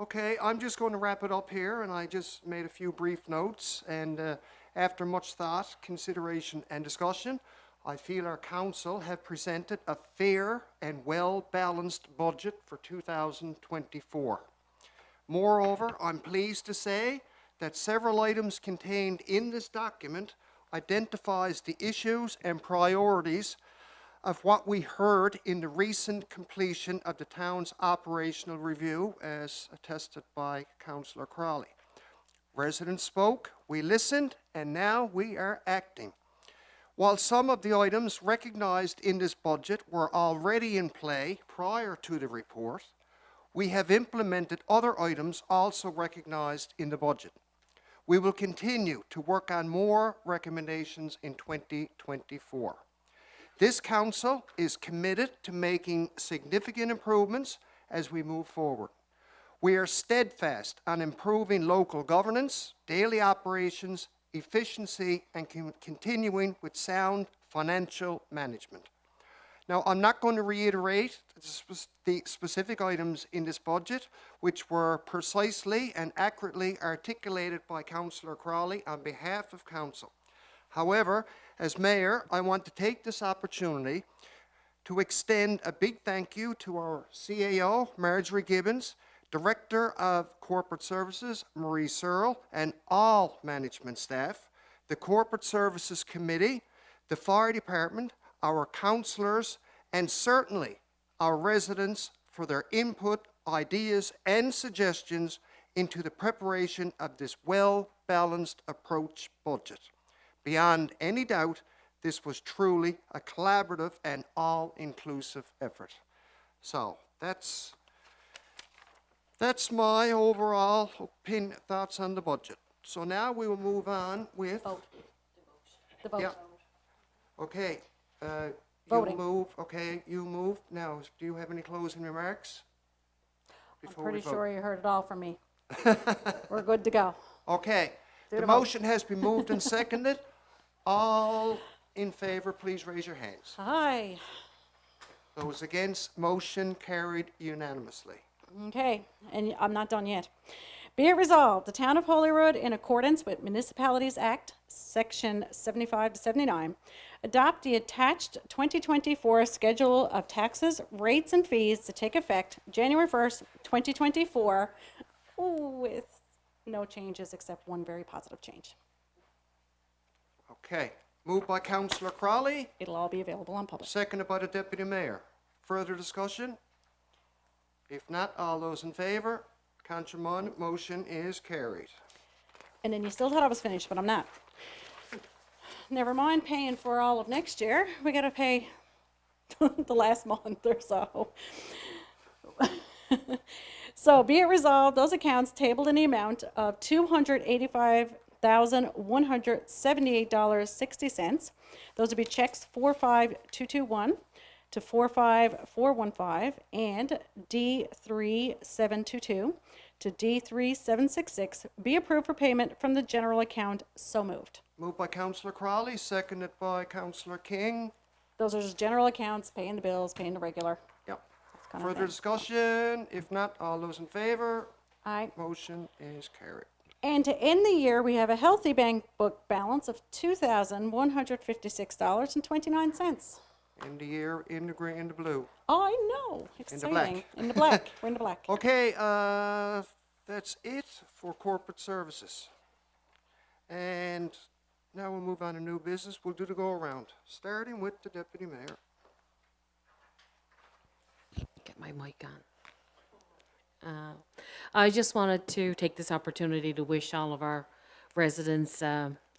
Okay, I'm just going to wrap it up here, and I just made a few brief notes, and after much thought, consideration, and discussion, I feel our council have presented a fair and well-balanced budget for 2024. Moreover, I'm pleased to say that several items contained in this document identifies the issues and priorities of what we heard in the recent completion of the town's operational review, as attested by Councillor Crawley. Residents spoke, we listened, and now we are acting. While some of the items recognized in this budget were already in play prior to the report, we have implemented other items also recognized in the budget. We will continue to work on more recommendations in 2024. This council is committed to making significant improvements as we move forward. We are steadfast on improving local governance, daily operations, efficiency, and continuing with sound financial management. Now, I'm not going to reiterate the specific items in this budget, which were precisely and accurately articulated by Councillor Crawley on behalf of Council. However, as Mayor, I want to take this opportunity to extend a big thank you to our CAO, Marjorie Gibbons, Director of Corporate Services, Marie Searle, and all management staff, the Corporate Services Committee, the Fire Department, our councillors, and certainly our residents for their input, ideas, and suggestions into the preparation of this well-balanced approach budget. Beyond any doubt, this was truly a collaborative and all-inclusive effort. So that's my overall thoughts on the budget. So now we will move on with... The vote. Yeah. Okay. Voting. You move. Now, do you have any closing remarks? I'm before we pretty vote? sure you heard it all from me. We're good to go. Okay. Do The the vote. motion has been moved and seconded. All in favor, please raise your hands. Hi. Those against, motion carried unanimously. Okay, and I'm not done yet. Be it resolved, the Town of Holyrood, in accordance with Municipalities Act, Section 75 to 79, adopt the attached 2024 Schedule of Taxes, Rates, and Fees to take effect January 1st, 2024, with no changes except one very positive change. Okay. Moved by Councillor Crawley, It'll all be available on public. seconded by the Deputy Mayor. Further discussion? If not, all those in favor? Motion is carried. And then you still thought I was finished, but I'm not. Never mind paying for all of next year. We got to pay the last month or so. So be it resolved, those accounts tabled in the amount of $285,178.60. Those would be checks 45221 to 45415 and D3722 to D3766 be approved for payment from the general account. So moved. Moved by Councillor Crawley, seconded by Councillor King. Those are just general accounts, paying the bills, paying the regular. Yep. kind of Further thing. discussion? If not, all those in favor? Aye. Motion is carried. And to end the year, we have a healthy bank book balance of $2,156.29. In the year, in the green, in the blue. I know, In the black. exciting. In the black. We're in the black. Okay, that's it for corporate services. And now we'll move on to new business. We'll do the go-around, starting with the deputy mayor. Get my mic on. I just wanted to take this opportunity to wish all of our residents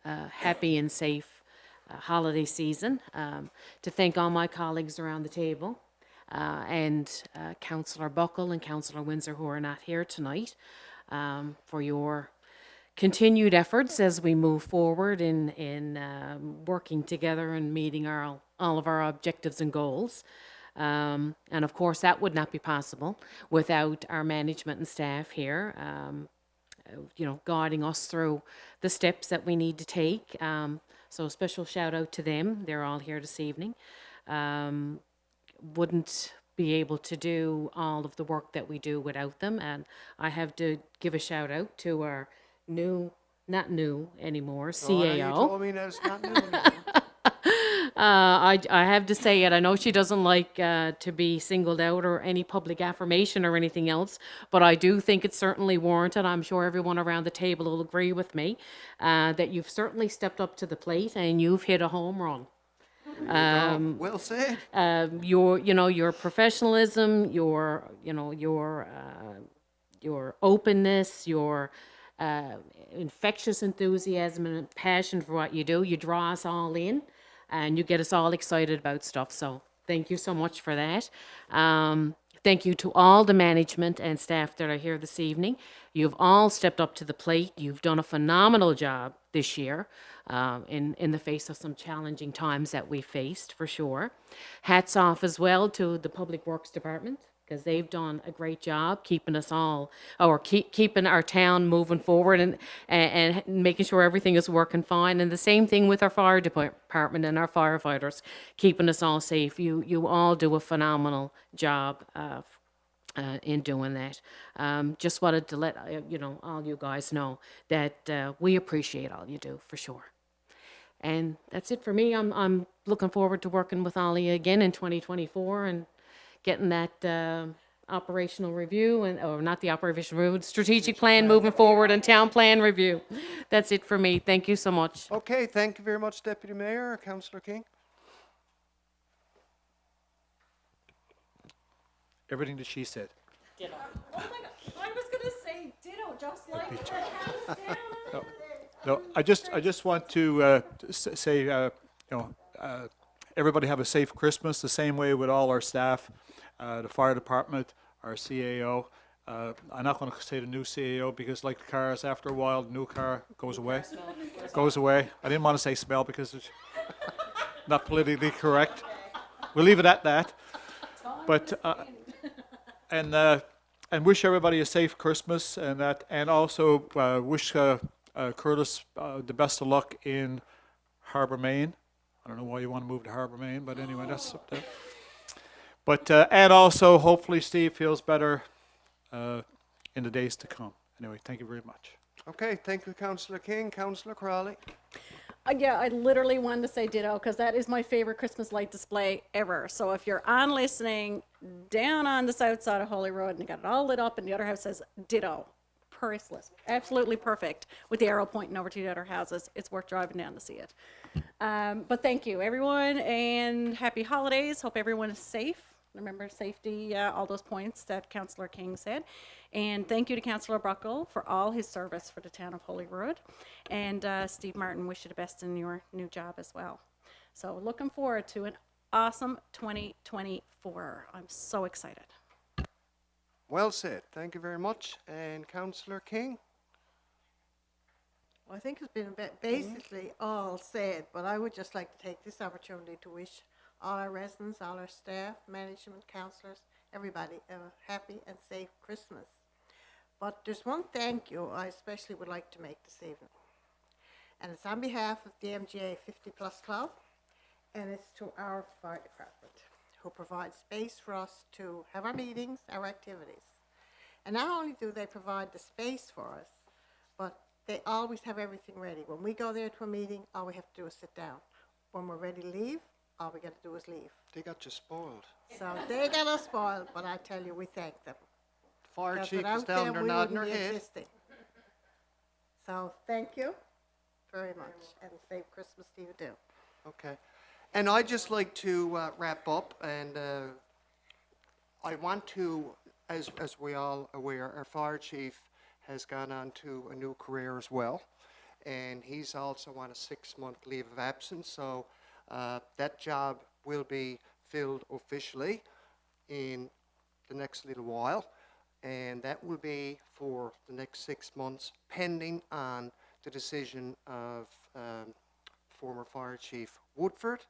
happy and safe holiday season, to thank all my colleagues around the table, and Councillor Buckle and Councillor Windsor, who are not here tonight, for your continued efforts as we move forward in working together and meeting all of our objectives and goals. And of course, that would not be possible without our management and staff here, guiding us through the steps that we need to take. So a special shout out to them. They're all here this evening. Wouldn't be able to do all of the work that we do without them. And I have to give a shout out to our not new anymore, Oh, you CAO. told me that it's not new anymore. I have to say it. I know she doesn't like to be singled out or any public affirmation or anything else, but I do think it's certainly warranted. I'm sure everyone around the table will agree with me that you've certainly stepped up to the plate and you've hit a home run. Well said. Your professionalism, your openness, your infectious enthusiasm and passion for what you do. You draw us all in, and you get us all excited about stuff. So thank you so much for that. Thank you to all the management and staff that are here this evening. You've all stepped up to the plate. You've done a phenomenal job this year in the face of some challenging times that we faced, for sure. Hats off as well to the Public Works Department, because they've done a great job keeping us all, or keeping our town moving forward and making sure everything is working fine. And the same thing with our fire department and our firefighters, keeping us all safe. You all do a phenomenal job in doing that. Just wanted to let all you guys know that we appreciate all you do, for sure. And that's it for me. I'm looking forward to working with Ollie again in 2024 and getting that operational review, or not the operational review, strategic plan moving forward and town plan review. That's it for me. Thank you so much. Okay, thank you very much, Deputy Mayor. Councillor King? Everything that she said. Oh my God, I was going to say ditto, just like the No, I just want to say, everybody have a safe Christmas. The same way with all our staff, the fire department, our CAO. I'm not going to say the new CAO because, like the cars, after a while, the new car goes away. Goes away. I didn't want to say smell because it's not politically correct. We'll leave it at that. But and wish everybody a safe Christmas, and also wish Curtis the best of luck in Harbour, Maine. I don't know why you want to move to Harbour, Maine, but anyway, that's up there. But and also hopefully Steve feels better in the days to come. Anyway, thank you very much. Okay, thank you, Councillor King. Councillor Crowley? Yeah, I literally wanted to say ditto because that is my favorite Christmas light display ever. So if you're on listening down on the south side of Holyrood and you got it all lit up and the other house says ditto, priceless, absolutely perfect with the arrow pointing over to the other houses. It's worth driving down to see it. But thank you, everyone, and happy holidays. Hope everyone is safe. Remember safety, all those points that Councillor King said. And thank you to Councillor Buckle for all his service for the town of Holyrood. And Steve Martin, wish you the best in your new job as well. So looking forward to an awesome 2024. I'm so excited. Well said. Thank you very much. And Councillor King? Well, I think it's been basically all said, but I would just like to take this opportunity to wish all our residents, all our staff, management, councillors, everybody a happy and safe Christmas. But there's one thank you I especially would like to make this evening. And it's on behalf of the MGA 50 Plus Club, and it's to our fire department, who provide space for us to have our meetings, our activities. And not only do they provide the space for us, but they always have everything ready. When we go there to a meeting, all we have to do is sit down. When we're ready to leave, all we got to do is leave. They got you spoiled. So they got us spoiled, but I tell you, we thank them. Fire Because chief is without down them, there we nodding her wouldn't be head. existing. So thank you very much, and safe Christmas to you too. Okay. And I'd just like to wrap up, and I want to, as we all aware, our fire chief has gone on to a new career as well, and he's also on a 6-month leave of absence, so that job will be filled officially in the next little while, and that will be for the next 6 months, pending on the decision of former Fire Chief Woodford,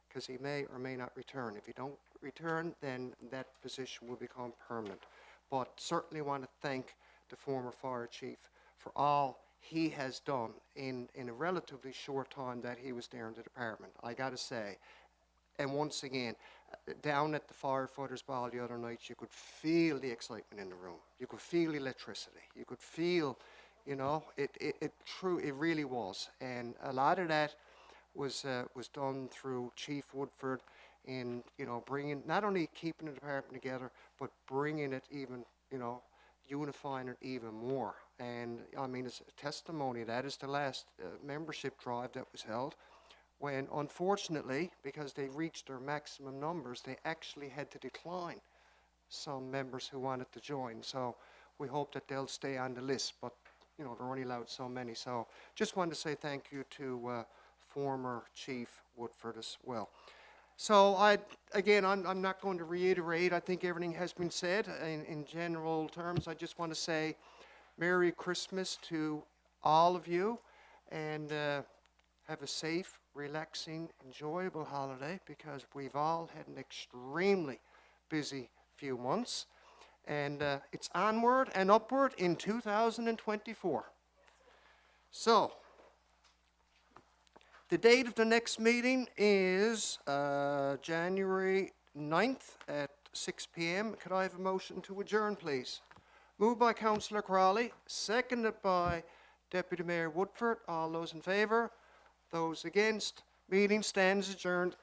because he may or may not return. If he don't return, then that position will become permanent. But certainly want to thank the former Fire Chief for all he has done in a relatively short time that he was there in the department, I got to say. And once again, down at the firefighters' ball the other night, you could feel the excitement in the room. You could feel the electricity. You could feel, you know, it really was. And a lot of that was done through Chief Woodford in, you know, bringing, not only keeping the department together, but bringing it even, you know, unifying it even more. And I mean, it's a testimony. That is the last membership drive that was held, when unfortunately, because they reached their maximum numbers, they actually had to decline some members who wanted to join. So we hope that they'll stay on the list, but you know, they're only allowed so many. So just wanted to say thank you to former Chief Woodford as well. So I'm not going to reiterate. I think everything has been said in general terms. I just want to say Merry Christmas to all of you, and have a safe, relaxing, enjoyable holiday, because we've all had an extremely busy few months, and it's onward and upward in 2024. So, the date of the next meeting is January 9th at 6 p.m. Could I have a motion to adjourn, please? Moved by Councillor Crawley, seconded by Deputy Mayor Woodford. All those in favour? Those against? Meeting stands adjourned.